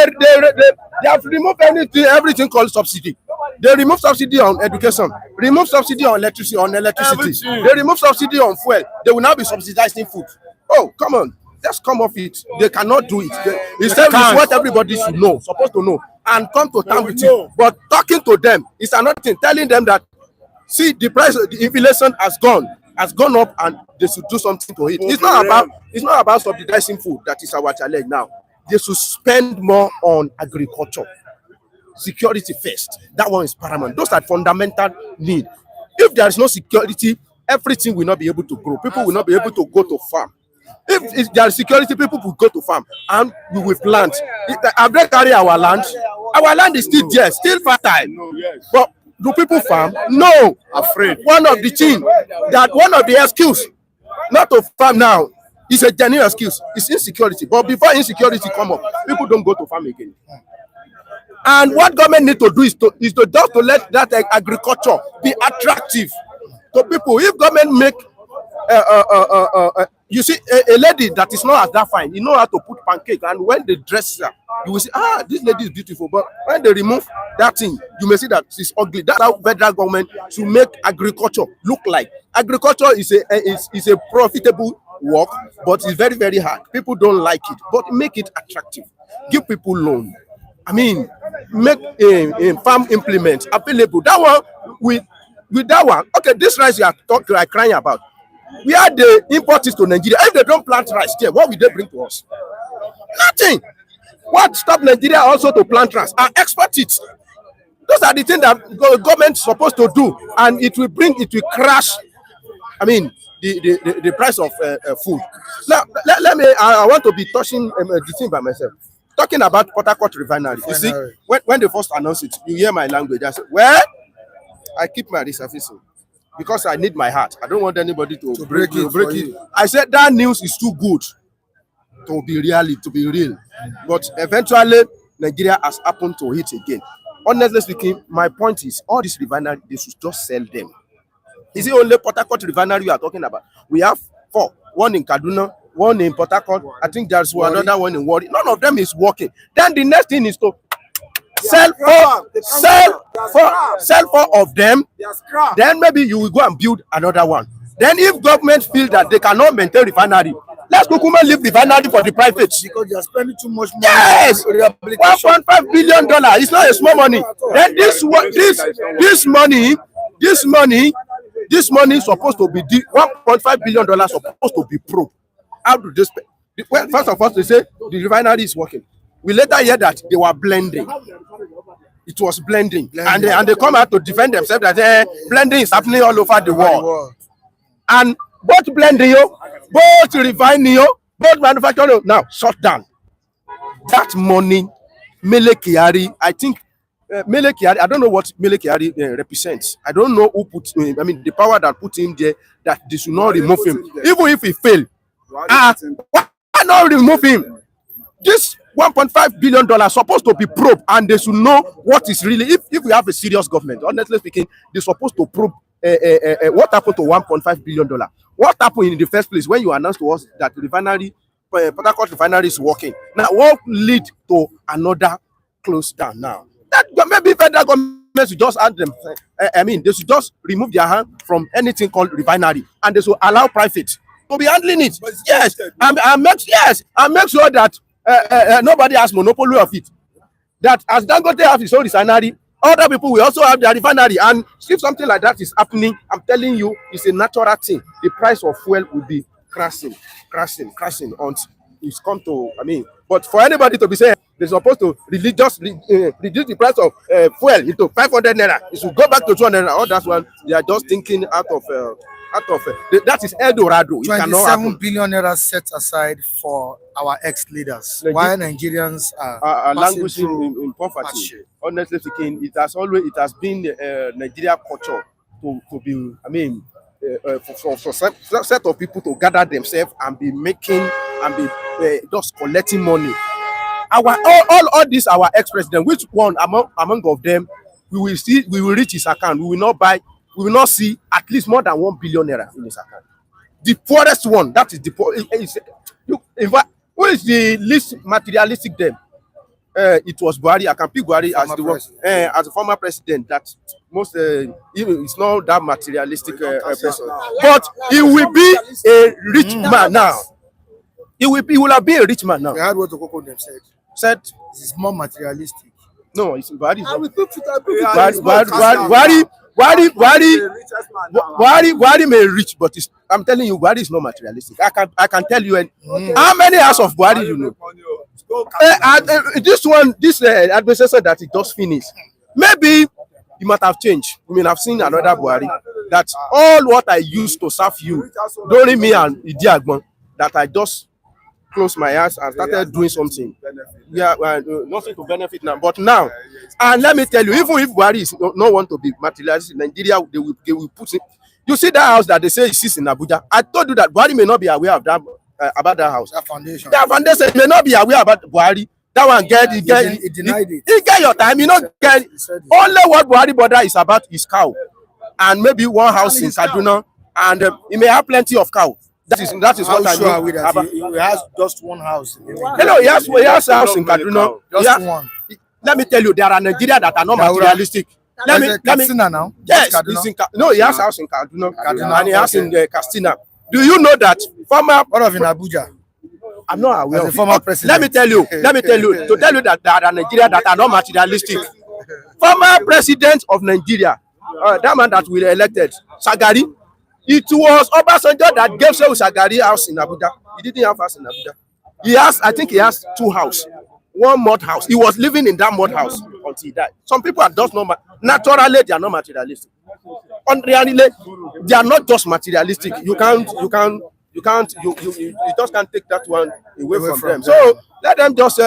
F: They have removed everything called subsidy. They remove subsidy on education, remove subsidy on electricity. They remove subsidy on fuel. They will now be subsidizing food. Oh, come on, just come off it. They cannot do it. It's what everybody should know, supposed to know, and come to terms with it. But talking to them is another thing. Telling them that, see, the price, the inflation has gone up, and they should do something to it. It's not about subsidizing food. That is our challenge now. They should spend more on agriculture, security first. That one is paramount. Those are fundamental needs. If there is no security, everything will not be able to grow. People will not be able to go to farm. If there is security, people will go to farm and we will plant. Have they carry our land? Our land is still there, still fertile. But do people farm? No.
G: Afraid.
F: One of the excuse not to farm now is a genuine excuse. It's insecurity. But before insecurity come up, people don't go to farm again. And what government need to do is to just to let that agriculture be attractive to people. If government make you see a lady that is not as that fine, you know how to put pancake, and when they dress her, you will say, this lady is beautiful. But when they remove that thing, you may see that she's ugly. That's how federal government should make agriculture look like. Agriculture is a profitable work, but it's very, very hard. People don't like it, but make it attractive. Give people loan. I mean, make a farm implement available. That one with that one. Okay, this rice you are crying about. We are the importers to Nigeria. If they don't plant rice here, what will they bring to us? Nothing. What stop Nigeria also to plant rice and export it? Those are the things that government is supposed to do, and it will crash. I mean, the price of food. Now, let me. I want to be touching the thing by myself. Talking about Port Harcourt Refinery. You see, when they first announced it, you hear my language. I said, well, I keep my resurfacing because I need my heart. I don't want anybody to break it. I said that news is too good to be real. But eventually, Nigeria has happened to it again. Honestly speaking, my point is, all these refineries, they should just sell them. Is it only Port Harcourt Refinery we are talking about? We have 4. One in Kaduna, one in Port Harcourt. I think there's another one in Warri. None of them is working. Then the next thing is to sell 4 of them. Then maybe you will go and build another one. Then if government feel that they cannot maintain refinery, let's go come and leave refinery for the private.
B: Because they are spending too much money.
F: Yes, $1.5 billion. It's not a small money. Then this money is supposed to be $1.5 billion supposed to be pro. How do they spend? Well, first of all, they say the refinery is working. We later hear that they were blending. It was blending. And they come out to defend themselves that blending is happening all over the world. And both blending, both refining, both manufacturing, now shut down. That money, Mele Kyari, I think, Mele Kyari, I don't know what Mele Kyari represents. I don't know who put him, I mean, the power that put him there, that they should not remove him. Even if he fail, why not remove him? This $1.5 billion supposed to be probed, and they should know what is really, if we have a serious government, honestly speaking, they're supposed to probe what happened to $1.5 billion. What happened in the first place when you announced to us that the refinery, Port Harcourt Refinery is working? Now, what lead to another close down now? That maybe federal government should just add them. They should just remove their hand from anything called refinery, and they should allow private to be handling it. Yes, and make sure that nobody has monopoly of it. That as Dangote have his own refinery, other people will also have their refinery. And if something like that is happening, I'm telling you, it's a natural thing. The price of fuel will be crashing until it's come to, but for anybody to be saying they're supposed to reduce the price of fuel into 500 naira, it should go back to 200 naira. All that one, they are just thinking out of that is Eldorado.
B: 27 billion naira set aside for our ex-leaders. Why Nigerians are
F: languishing in poverty. Honestly speaking, it has been Nigeria culture to be, for set of people to gather themselves and be making and be just collecting money. All these our ex-president, which one among of them we will reach his account, we will not see at least more than 1 billion naira in his account. The poorest one, that is the poor. Who is the least materialistic then? It was Buhari. I can pick Buhari as the one, as a former president. That most even it's not that materialistic person, but he will be a rich man now. He will have been a rich man now.
B: I heard what Okoko them said. It's more materialistic.
F: No, it's Buhari. Buhari may reach, but I'm telling you, Buhari is not materialistic. I can tell you. How many hours of Buhari you know? This administration that it just finished, maybe you might have changed. You may have seen another Buhari that all what I used to serve you during me and Idi Agbon, that I just closed my eyes and started doing something. Yeah, nothing to benefit now. But now, and let me tell you, even if Buhari is not want to be materialized in Nigeria, they will put it. You see that house that they say is in Abuja. I told you that Buhari may not be aware of that about that house. That foundation. That foundation may not be aware about Buhari. That one he denied it. He get your time. You know, get only what Buhari border is about is cow, and maybe one house in Kaduna, and he may have plenty of cow. That is what I know.
B: He has just one house.
F: Hello, he has a house in Kaduna. Just one. Let me tell you, there are Nigeria that are not materialistic. Let me
B: now.
F: Yes, he has a house in Kaduna, and he has in Katsina. Do you know that former?
B: What of in Abuja?
F: I'm not aware.
B: As a former president.
F: Let me tell you, to tell you that there are Nigeria that are not materialistic. Former president of Nigeria, that man that we elected, Sagari, it was Obasanjo that gave Shehu Sagari house in Abuja. He didn't have house in Abuja. I think he has two houses. One mud house. He was living in that mud house until he died. Some people are just not naturally they are not materialistic. On reality, they are not just materialistic. You just can't take that one away from them. So let them just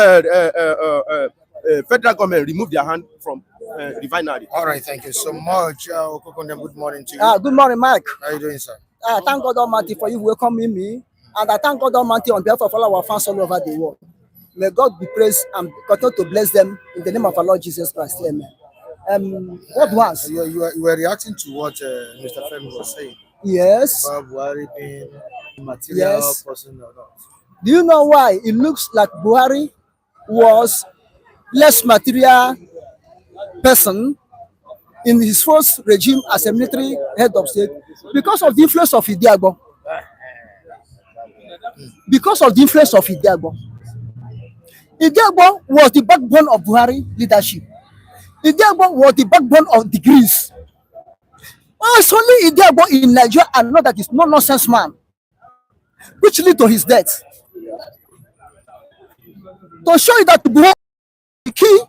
F: federal government remove their hand from refinery.
B: All right, thank you so much. Good morning to you.
H: Good morning, Mike.
B: How are you doing, sir?
H: Thank God Almighty for you welcoming me, and I thank God Almighty on behalf of all our fans all over the world. May God be praised and continue to bless them in the name of our Lord Jesus Christ. Amen. What was?
B: You were reacting to what Mr. Femi was saying.
H: Yes.
B: About Buhari being a material person or not.
H: Do you know why it looks like Buhari was less material person in his first regime as a military head of state? Because of the influence of Idiagbo. Because of the influence of Idiagbo. Idiagbo was the backbone of Buhari leadership. Idiagbo was the backbone of degrees. It's only Idiagbo in Nigeria and not that is no nonsense man, which led to his death. To show you that Buhari is the key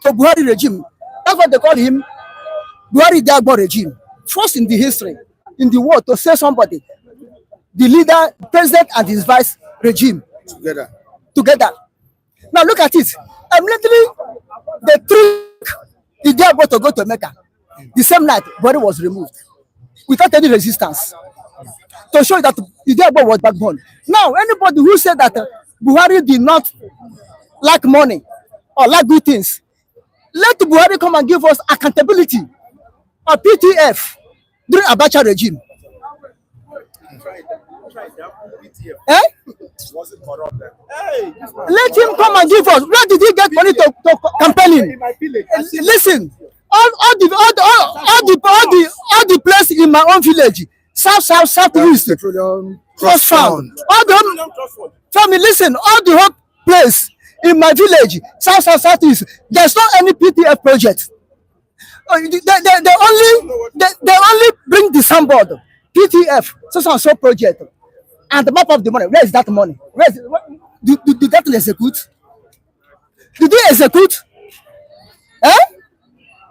H: to Buhari regime. That's what they call him, Buhari Idiagbo regime. First in the history, in the world, to say somebody, the leader, president, and his vice regime together. Now look at it. Immediately, they took Idiagbo to go to Mecca. The same night, Buhari was removed without any resistance. To show you that Idiagbo was backbone. Now, anybody who said that Buhari did not lack money or lack good things, let Buhari come and give us accountability or PTF during Abacha regime. Eh? Let him come and give us. Where did he get money to campaign? Listen, all the place in my own village, south, east, trust fund. All the family, listen, all the whole place in my village, south, east. There's not any PTF project. They only bring the soundboard, PTF, so project, and the map of the money. Where is that money? Did that execute? Did they execute? Eh?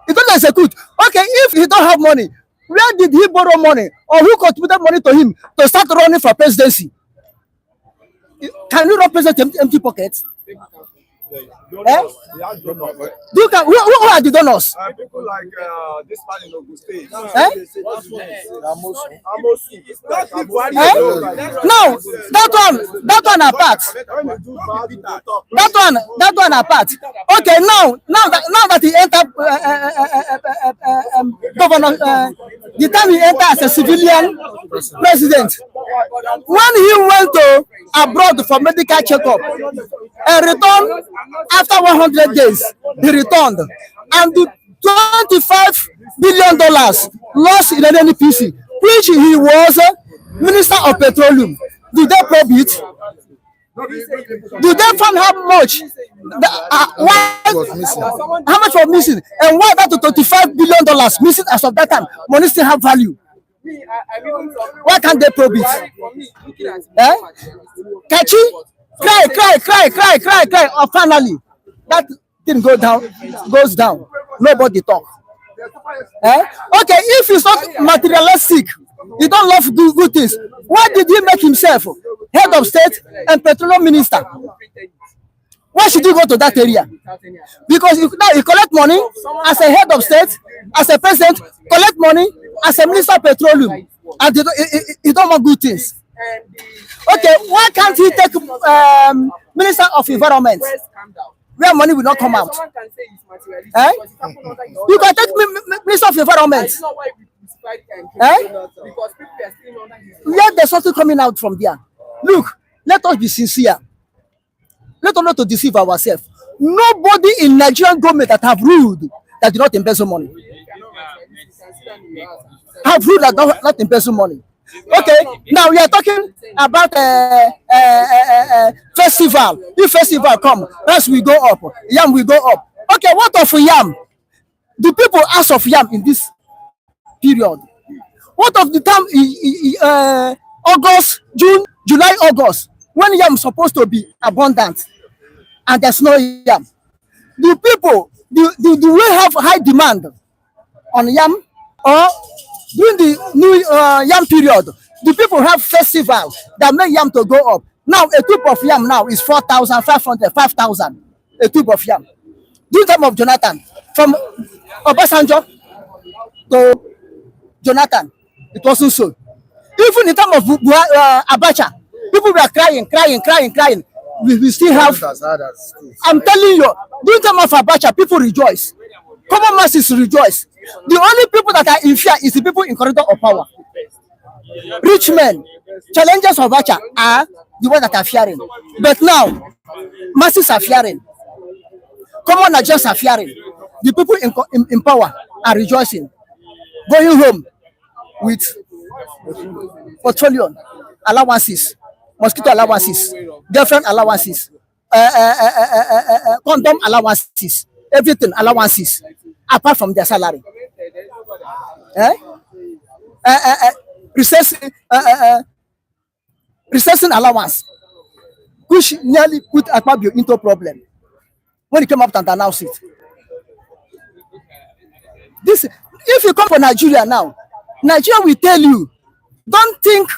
H: He don't execute. Okay, if he don't have money, where did he borrow money? Or who contributed money to him to start running for presidency? Can you represent empty pockets? Eh? Who are the donors?
A: People like this man in Ogun State.
H: Eh? No, that one apart. That one apart. Okay, now that he entered governor, the time he entered as a civilian president, when he went to abroad for medical checkup and returned after 100 days, he returned, and the $25 billion lost in an NPC, which he was Minister of Petroleum. Did they probe it? Did they find how much? How much was missing? And why that $25 billion missing as of that time? Money still have value. Why can't they probe it? Eh? Kachi? Cry. Or finally, that thing goes down. Nobody talk. Eh? Okay, if he's not materialistic, he don't love good things. Why did he make himself head of state, and petroleum minister. Why should you go to that area? Because now you collect money as a head of state, as a president, collect money as a minister of petroleum, and you don't want good things. Okay, why can't he take minister of environment, where money will not come out? Eh? You can take minister of environment. Eh? Yet there's something coming out from there. Look, let us be sincere. Let us not to deceive ourselves. Nobody in Nigerian government that have ruled that do not embezzle money. Have ruled that not embezzle money. Okay, now we are talking about festival. If festival come, rice will go up, yam will go up. Okay, what of yam? The people ask of yam in this period. What of the time August, June, July, August, when yam is supposed to be abundant and there's no yam? The people, do we have high demand on yam? Or during the new yam period, the people have festival that make yam to go up. Now a tube of yam now is 4,500, 5,000. A tube of yam. During the time of Jonathan, from Obasanjo to Jonathan, it wasn't so. Even in the time of Abacha, people were crying. We still have. I'm telling you, during the time of Abacha, people rejoice. Common masses rejoice. The only people that are in fear is the people in corridor of power. Rich men, challengers of Abacha are the ones that are fearing. But now, masses are fearing. Common Nigerians are fearing. The people in power are rejoicing. Going home with petroleum allowances, mosquito allowances, girlfriend allowances, condom allowances, everything allowances, apart from their salary. Recessing allowance, which nearly put Akpabio into problem when he came up and announced it. This, if you come for Nigeria now, Nigeria will tell you, don't think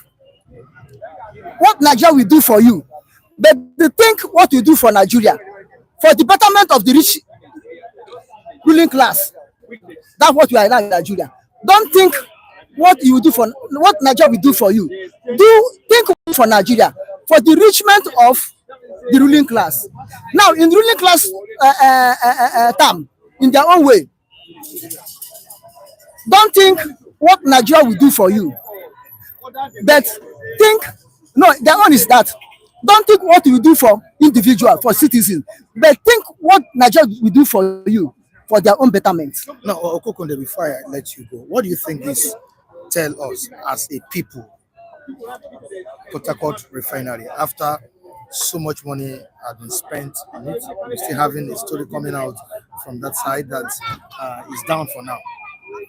H: what Nigeria will do for you, but think what you do for Nigeria, for the betterment of the rich ruling class. That's what we are now in Nigeria. Don't think what you will do for what Nigeria will do for you. Think for Nigeria, for the enrichment of the ruling class. Now, in the ruling class term, in their own way, don't think what Nigeria will do for you, but think, no, their own is that, don't think what you do for individual, for citizens, but think what Nigeria will do for you, for their own betterment.
B: Now, Okokunde, before I let you go, what do you think this tell us as a people? Port Harcourt Refinery, after so much money had been spent on it, we're still having a story coming out from that side that is down for now.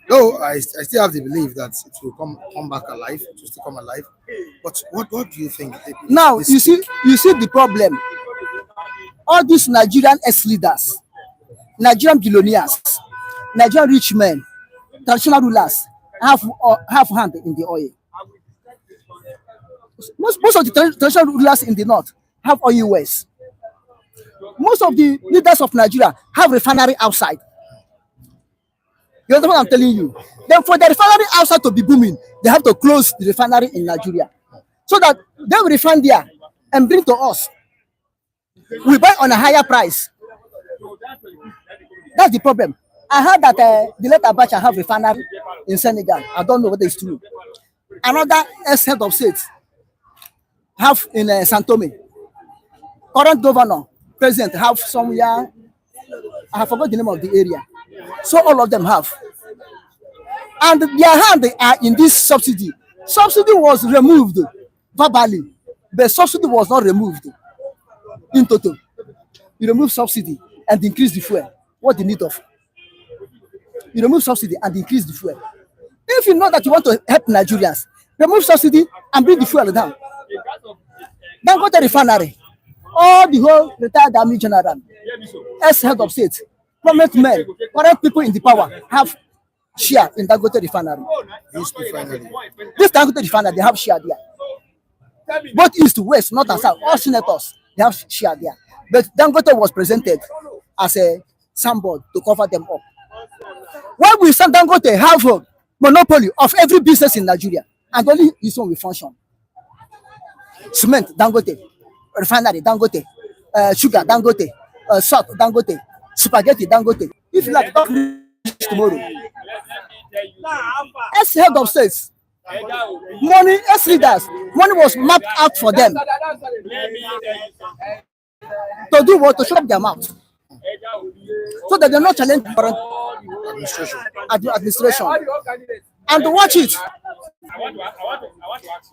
B: Though I still have the belief that it will come back alive, it will still come alive. But what do you think?
H: Now you see the problem. All these Nigerian ex-leaders, Nigerian billionaires, Nigerian rich men, traditional rulers have hand in the oil. Most of the traditional rulers in the north have oil wells. Most of the leaders of Nigeria have refinery outside. You understand what I'm telling you? Then for the refinery outside to be booming, they have to close the refinery in Nigeria, so that they will refine there and bring to us. We buy on a higher price. That's the problem. I heard that the late Abacha have refinery in Senegal. I don't know whether it's true. Another ex-head of state have in Santome. Current governor, president have somewhere. I have forgot the name of the area. So all of them have. And their hand are in this subsidy. Subsidy was removed verbally, but subsidy was not removed in total. You remove subsidy and increase the fuel. What the need of? You remove subsidy and increase the fuel. If you know that you want to help Nigerians, remove subsidy and bring the fuel down. Then go to refinery. All the whole retired army general, ex-head of state, prominent men, current people in the power have share in Dangote refinery.
B: This refinery.
H: This Dangote refinery, they have share there. both east, west, north, and south. All senators they have share there. But Dangote was presented as a sandboard to cover them up. Why will Dangote have a monopoly of every business in Nigeria and only this one will function? Cement Dangote, refinery Dangote, sugar Dangote, salt Dangote, spaghetti Dangote. If you like tomorrow, as head of states, money as leaders, money was mapped out for them to do what? To shut up their mouth, so that they're not challenged current administration. And to watch it.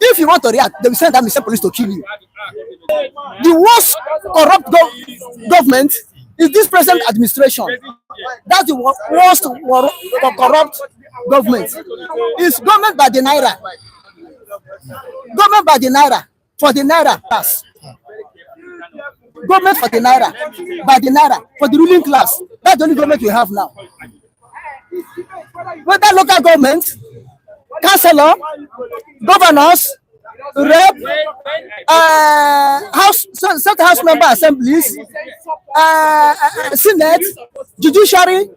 H: If you want to react, they will send the police to kill you. The worst corrupt government is this present administration. That's the worst corrupt government. It's government by the naira. Government by the naira. For the naira class. Government for the naira. By the naira. For the ruling class. That's the only government we have now. Whether local government, councillor, governors, rep, state house member assemblies, senate, judiciary,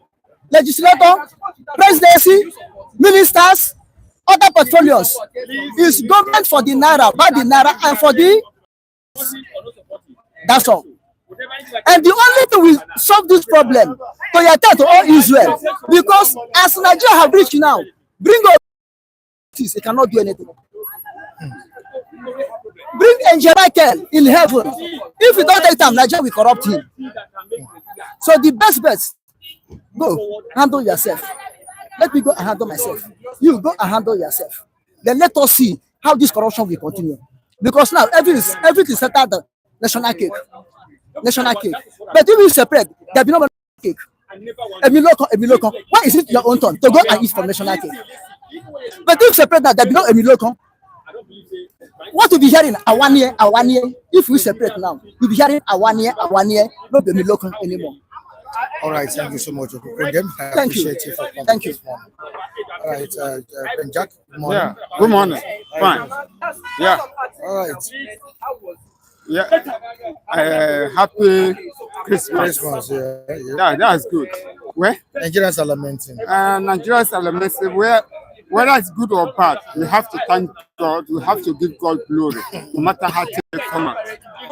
H: legislator, presidency, ministers, other portfolios is government for the naira, by the naira, and for the. That's all. And the only thing we solve this problem to attend to all Israel, because as Nigeria have reached now, bring up it cannot do anything. Bring Angel Michael in heaven. If you don't take time, Nigeria will corrupt him. So the best bet, go handle yourself. Let me go and handle myself. You go and handle yourself. Then let us see how this corruption will continue. Because now everything is settled the national cake. National cake. But if you separate, there will be no cake. Emiloko. Why is it your own turn to go and eat from national cake? But if you separate that, there will be no Emiloko. What will be hearing a 1 year? If we separate now, we'll be hearing a 1 year, not the Emiloko anymore.
B: All right, thank you so much, Brendan. I
H: Thank you.
B: appreciate you for coming.
H: Thank you.
B: This morning. All right, Ben Jack, good morning.
G: Yeah, good morning. Fine. Yeah,
B: All right,
G: yeah. Happy Christmas.
B: Christmas, yeah.
G: Yeah, that's good. Where?
B: Nigerians are lamenting.
G: Nigerians are lamenting. Whether it's good or bad, we have to thank God. We have to give God glory, no matter how they come out.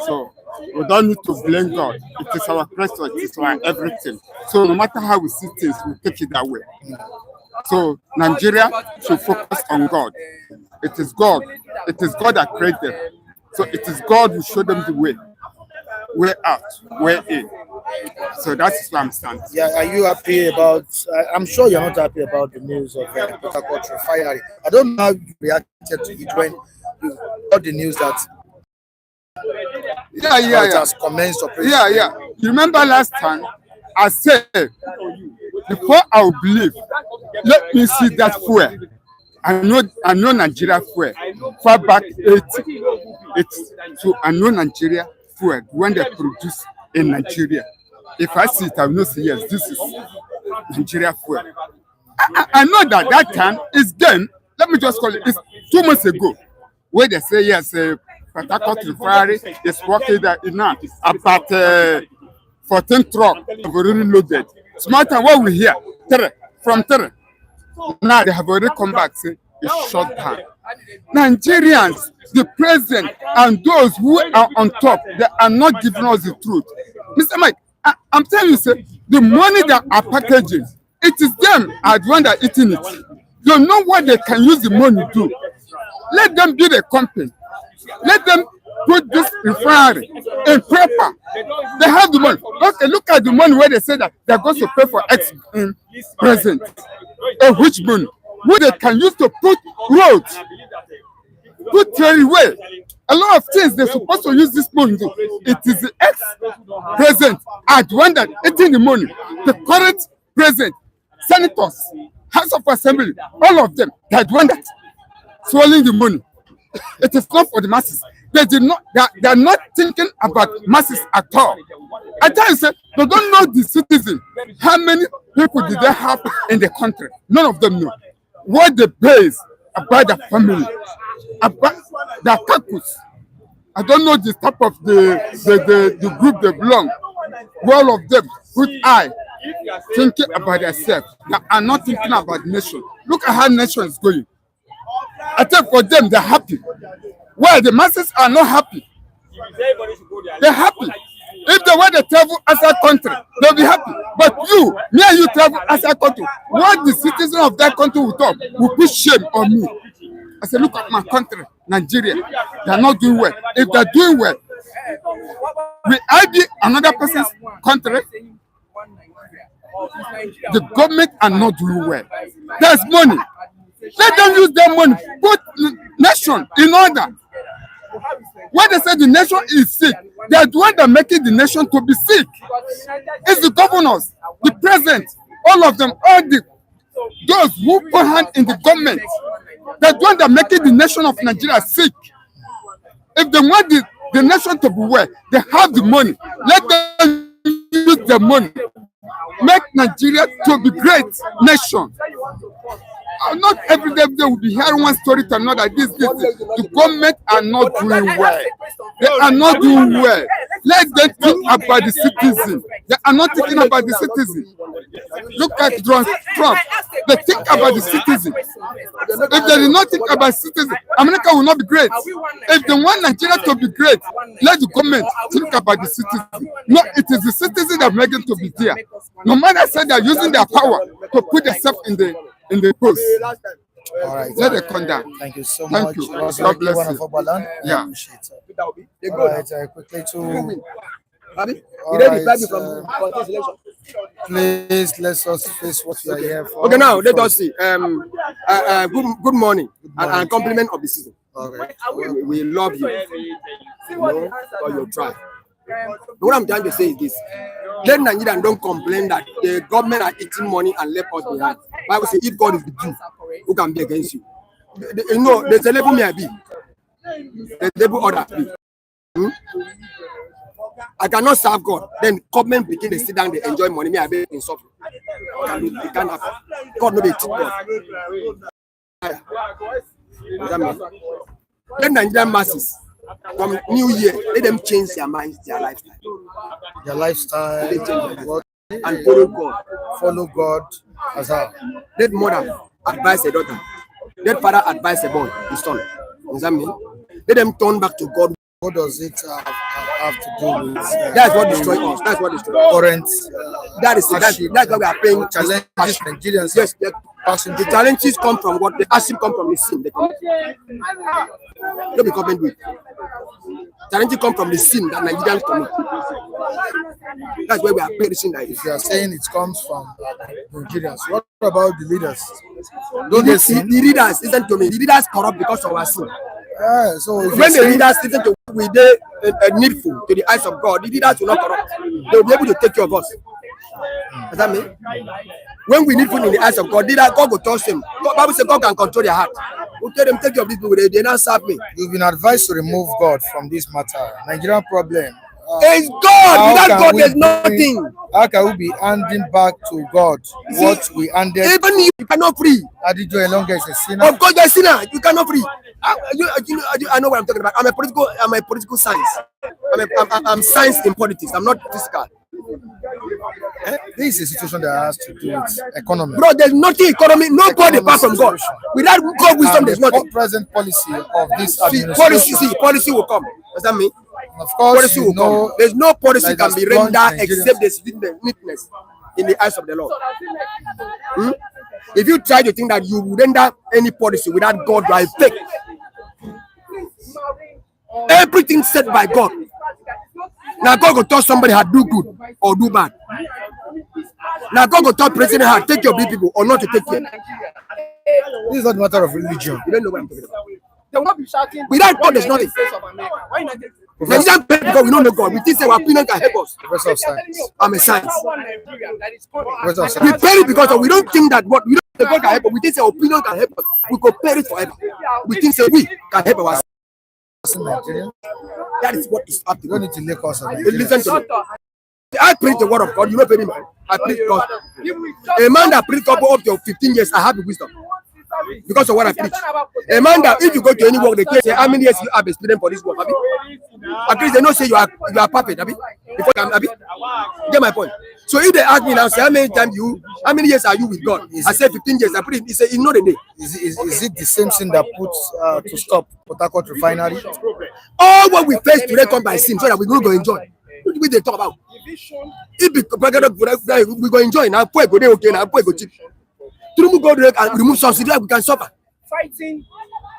G: So we don't need to blame God. It is our president. It is our everything. So no matter how we see things, we take it that way. So Nigeria should focus on God. It is God. It is God that created them. So it is God who showed them the way out, way in. So that's where I'm standing.
B: Yeah, are you happy about? I'm sure you're not happy about the news of Port Harcourt Refinery. I don't know how you reacted to it when you got the news that it has commenced operation.
G: Yeah. You remember last time I said before I will believe, let me see that fuel. I know Nigeria fuel far back 80. So I know Nigeria fuel when they produce in Nigeria. If I see it, I will not say yes, this is Nigeria fuel. I know that time is then, let me just call it, it's 2 months ago, where they say yes, Port Harcourt Refinery is working enough about 14 trucks have already loaded. Small time, what we hear, from 3. Now they have already come back saying it's shut down. Nigerians, the president, and those who are on top, they are not giving us the truth. Mr. Mike, I'm telling you, sir, the money that are packaging, it is them are the one that are eating it. They know what they can use the money to do. Let them build a company. Let them put this refinery in paper. They have the money. Okay, look at the money where they say that they're going to pay for ex-president. Which money? Where they can use to put roads, put railway. A lot of things they're supposed to use this money to. It is the ex-president at one that eating the money. The current president, senators, House of Assembly, all of them, they're the one that swallowing the money. It is not for the masses. They are not thinking about masses at all. I tell you, sir, they don't know the citizen. How many people did they have in the country? None of them know. What they base about the family, about the caucus,
I: I don't know the type of the group they belong. All of them, good eye, thinking about themselves. They are not thinking about the nation. Look at how nation is going. I think for them, they're happy. Well, the masses are not happy. They're happy. If they want to travel outside country, they'll be happy. But you, me and you travel outside country, what the citizen of that country will talk will put shame on me. I say, look at my country, Nigeria. They are not doing well. If they're doing well, will I be another person's country? The government are not doing well. There's money. Let them use their money. Put nation in order. When they say the nation is sick, they are the one that making the nation to be sick. It's the governors, the president, all of them, those who put hand in the government. They're the one that making the nation of Nigeria sick. If they want the nation to be well, they have the money. Let them use their money. Make Nigeria to be great nation. Not every day they will be hearing one story to another. The government are not doing well. They are not doing well. Let them think about the citizen. They are not thinking about the citizen. Look at Trump. They think about the citizen. If they do not think about citizens, America will not be great. If they want Nigeria to be great, let the government think about the citizen. No, it is the citizen that make them to be there. No matter say they are using their power to put themselves in the post.
B: All right.
I: Let them come down.
B: Thank you so
I: Thank
B: much.
I: you.
B: It was
I: God
B: like
I: bless
B: one
I: you.
B: of our land.
I: Yeah.
B: I appreciate it. All right. Quickly to. All right. Please let us face what we are here for.
F: Okay, now let us see. Good morning, and compliment of the season.
B: Okay.
F: We love you. You know, for your try. What I'm trying to say is this: let Nigerians don't complain that the government are eating money and left us behind. Bible says, if God is with you, who can be against you? You know, there's a level may I be. There's a level other be. I cannot serve God. Then government begin to sit down, they enjoy money. Me, I be in suffering. It can't happen. God no be God. Let Nigerian masses from New Year, let them change their minds, their lifestyle.
B: Their lifestyle.
F: And follow God.
B: Follow God as well.
F: Let mother advise a daughter. Let father advise a boy, his son. Does that mean? Let them turn back to God.
B: What does it have to do with?
F: That's what destroys us. That's what destroys us.
B: Current.
F: That's why we are paying
B: challenges. Nigerians.
F: Yes, the challenges come from what the hardship come from the sin. They come. Don't be comment with. Challenges come from the sin that Nigerians commit. That's why we are perishing.
B: If you are saying it comes from Nigerians, what about the leaders? Don't they sin?
F: The leaders, listen to me. The leaders corrupt because of our sin.
B: So
F: when the leaders listen to what we did needful to the eyes of God, the leaders will not corrupt. They will be able to take care of us. Does that mean? When we need food in the eyes of God, God will touch them. The Bible says God can control their heart. We'll tell them, take care of these people. They not serve me.
B: You've been advised to remove God from this matter. Nigerian problem.
F: It's God. Without God, there's nothing.
B: How can we be handing back to God what we handed?
F: Even you cannot free.
B: Adijo Elonga is a sinner.
F: Of course, you're a sinner. You cannot free. I know what I'm talking about. I'm a political science. I'm science in politics. I'm not physical.
B: This is a situation that has to do with economy.
F: Bro, there's nothing economy. Nobody apart from God. Without God wisdom, there's nothing.
B: Present policy of this administration.
F: Policy will come. Does that mean?
B: Of course,
F: policy will come. There's no policy can be rendered except there's neatness in the eyes of the Lord. If you try to think that you will render any policy without God, you are fake. Everything said by God. Now God will tell somebody how to do good or do bad. Now God will tell president how to take care of these people or not to take care.
B: This is not a matter of religion.
F: You don't know what I'm talking about. They will not be shouting. Without God, there's nothing. Nigerian people, we don't know God. We think our opinion can help us.
B: Professor of Science.
F: I'm a science.
B: Professor of Science.
F: We perish because we don't think that what we don't think God can help us. We think our opinion can help us. We could perish forever. We think that we can help ourselves. That is what is happening.
B: You don't need to make us.
F: Listen to me. I preach the word of God. You know, very man. I preach God. A man that preach God up to 15 years, I have the wisdom.
H: because of what I preach. A man that if you go to any work, they say how many years you have experience for this work, Abi? At least they don't say you are perfect, Abi. Before you Abi, get my point. So if they ask me now, say how many years are you with God? I say 15 years. I put it. He say ignore the day.
B: Is it the same thing that puts to stop Port Harcourt Refinery?
H: All what we face today come by sin, so that we go enjoy. What do they talk about? If we go enjoy now, poor go okay now, poor go cheap. Through go direct and remove subsidy, we can suffer. Fighting.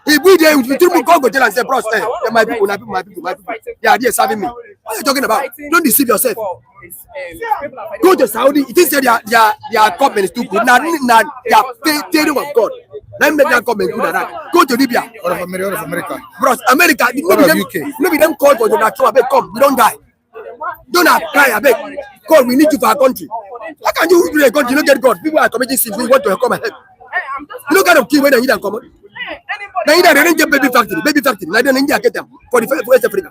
H: If we there, we go tell and say, bros, my people, they are there serving me. What are you talking about? Don't deceive yourself. Go to Saudi. It is their government is too good. Now they are paying of God. Let me make that government good at that. Go to Libya.
B: Out of America.
H: Bros, America. Maybe them call for Donald Trump. Come, we don't die. Don't apply, I beg. God, we need you for our country. How can you do a country? You don't get God. People are committing sin. We want to come and help. You don't kind of kill when they need them come. They don't get baby factory. Like they don't get them for West Africa.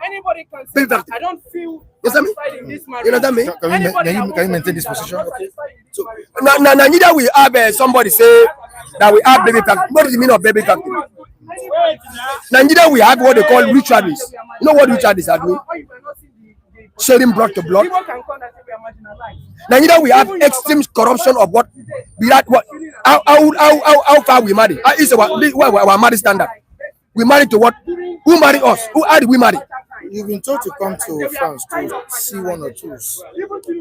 H: Baby factory. I don't feel. You know what I mean?
B: Can you maintain this position? Okay.
H: So now neither we have somebody say that we have baby factory. What does it mean of baby factory? Nigeria we have what they call ritualists. You know what ritualists are doing? Sharing blood to blood. Nigeria we have extreme corruption of what we had. How far we marry? It's our marriage standard. We married to what? Who married us? How did we marry?
B: You've been told to come to France to see one or two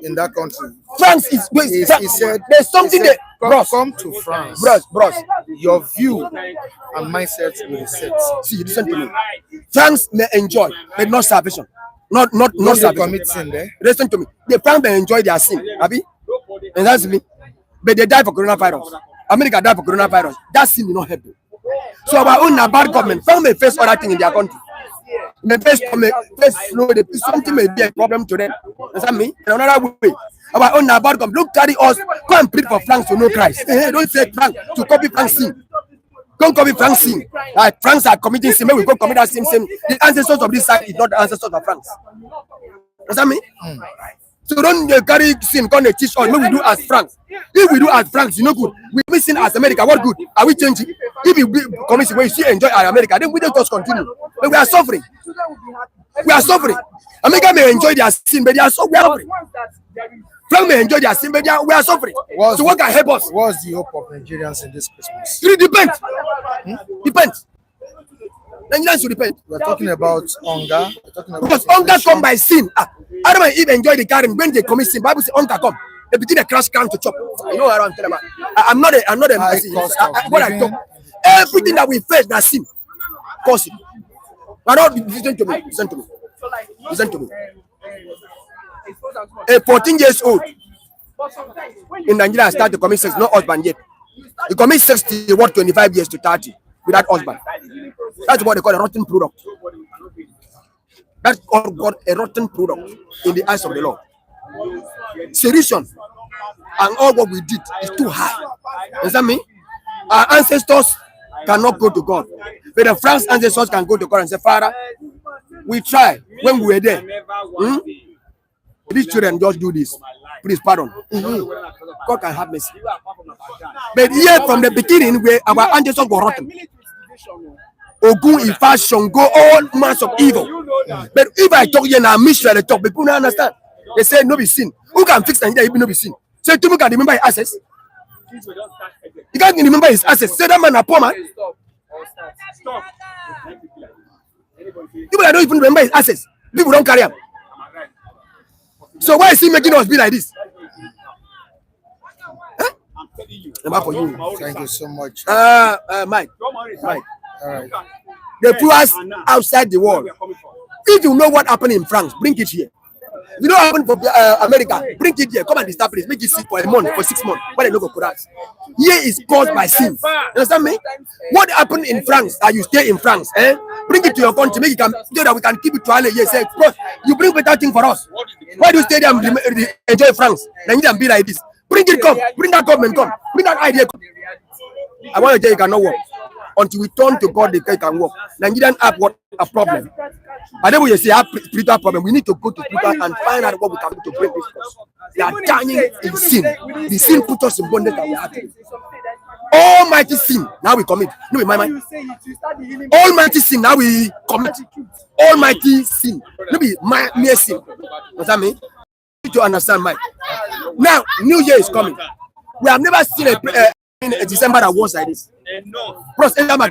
B: in that country.
H: France is.
B: He said
H: there's something that.
B: Come to France.
H: Bros.
B: Your view and mindset will reset.
H: See, listen to me. France may enjoy, but not salvation. Not salvation.
B: Commit sin there.
H: Listen to me. The France may enjoy their sin, Abi, and that's me. But they die for coronavirus. America died for coronavirus. That sin will not help them. So our own bad government. France may face other things in their country. May face slow. Something may be a problem to them. Understand me? In another way. Our own bad government. Don't carry us. Go and plead for France to know Christ. Don't say France to copy France sin. Don't copy France sin. Like France are committing sin. Maybe we go commit that same sin. The ancestors of this side is not the ancestors of France. Understand me? So don't carry sin. Come and teach us. Maybe we do as France. If we do as France, you know good. We be sin as America. What good? Are we changing? If we commit sin, when you still enjoy our America, then we don't just continue. But we are suffering. We are suffering. America may enjoy their sin, but we are suffering. France may enjoy their sin, but we are suffering. So what can help us?
B: What's the hope of Nigerians in this Christmas?
H: It depends. Depends. Nigerians should repent.
B: We're talking about hunger.
H: Because hunger come by sin. Adam and Eve enjoy the garden when they commit sin. Bible says hunger come. They begin to crash can to chop. You know what I'm talking about. I'm not a what I talk. Everything that we face that sin. Cause it. But not listen to me. Listen to me. A 14 years old in Nigeria start to commit sex, no husband yet. You commit sex till 25 years to 30 without husband. That's what they call a rotten product. That's called a rotten product in the eyes of the Lord. Sedition and all what we did is too high. Understand me? Our ancestors cannot go to God. But the France ancestors can go to God and say, Father, we try when we were there. These children just do this. Please pardon. God can have mercy. But here from the beginning, where our ancestors were rotten. Ogun, Ifa, Shango, all mass of evil. But if I talk here now, mystery at the top, people don't understand. They say no be sin. Who can fix Nigeria if no be sin? Say Tinubu can remember his assets. He can't remember his assets. Say that man a poor man. Stop. People that don't even remember his assets. People don't carry him. So why is he making us be like this? Huh? For you.
B: Thank you so much.
H: Mike.
B: All right.
H: They put us outside the wall. If you know what happened in France, bring it here. If you know what happened for America, bring it here. Come and establish. Make it sit for a month, for 6 months. What they look for us. Here is caused by sin. You understand me? What happened in France? That you stay in France, bring it to your country. Make it so that we can keep it to Allah. Yes, say, bro, you bring better thing for us. Why do you stay there and enjoy France? Nigerian be like this. Bring it, come. Bring that government, come. Bring that idea, come. I want to tell you, can not work. Until we turn to God, the cake can work. Nigerians have what a problem. And then when you say have spiritual problem, we need to go to spiritual and find out what we can do to break this. They are dying in sin. The sin put us in bondage that we have to do.
F: Almighty sin now we commit. No be my mind. Almighty sin now we commit. Almighty sin. No be my mere sin. What I mean? You need to understand mine. Now New Year is coming. We have never seen a December that was like this. Bros, December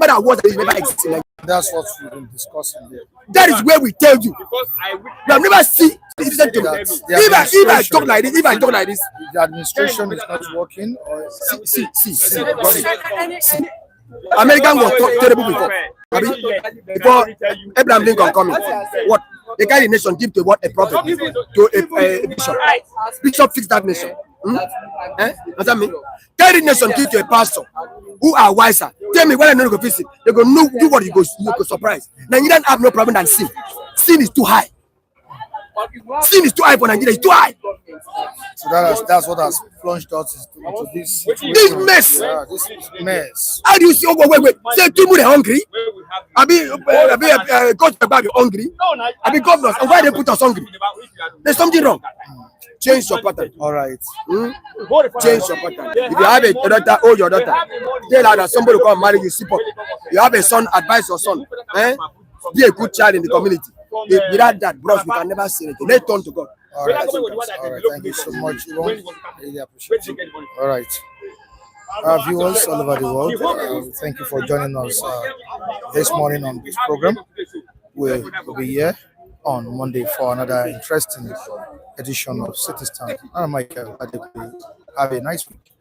F: that was like this never existed. Like
B: That's what we've been discussing there.
F: that is where we tell you. We have never seen. Listen to me. If I talk like this,
B: The administration is not working, or
F: see. American was terrible before. Before Abraham Lincoln coming, what they carry the nation give to what a prophet to a bishop. Bishop fix that nation. What's that mean? Carry the nation give to a pastor who are wiser. Tell me when I know go visit, they go know do what you go surprise. Nigerians have no problem than sin. Sin is too high. Sin is too high for Nigeria. It's too high.
B: so that's what has plunged us into this
F: This mess.
B: Yeah, this mess.
F: How do you see? Oh, wait. Say people are hungry. I be coach about hungry. I be governors. And why they put us hungry? There's something wrong. Change your pattern.
B: All right.
F: Change your pattern. If you have a daughter, hold your daughter. Tell her that somebody will come marry you. Support. You have a son, advise your son. Be a good child in the community. Without that, bros, we can never say anything. Let's turn to God.
B: All right. Thank you so much, Yvonne. Really appreciate it. All right. Viewers all over the world, thank you for joining us this morning on this program. We'll be here on Monday for another interesting edition of City Stand. I'm Michael Adequate. Have a nice week.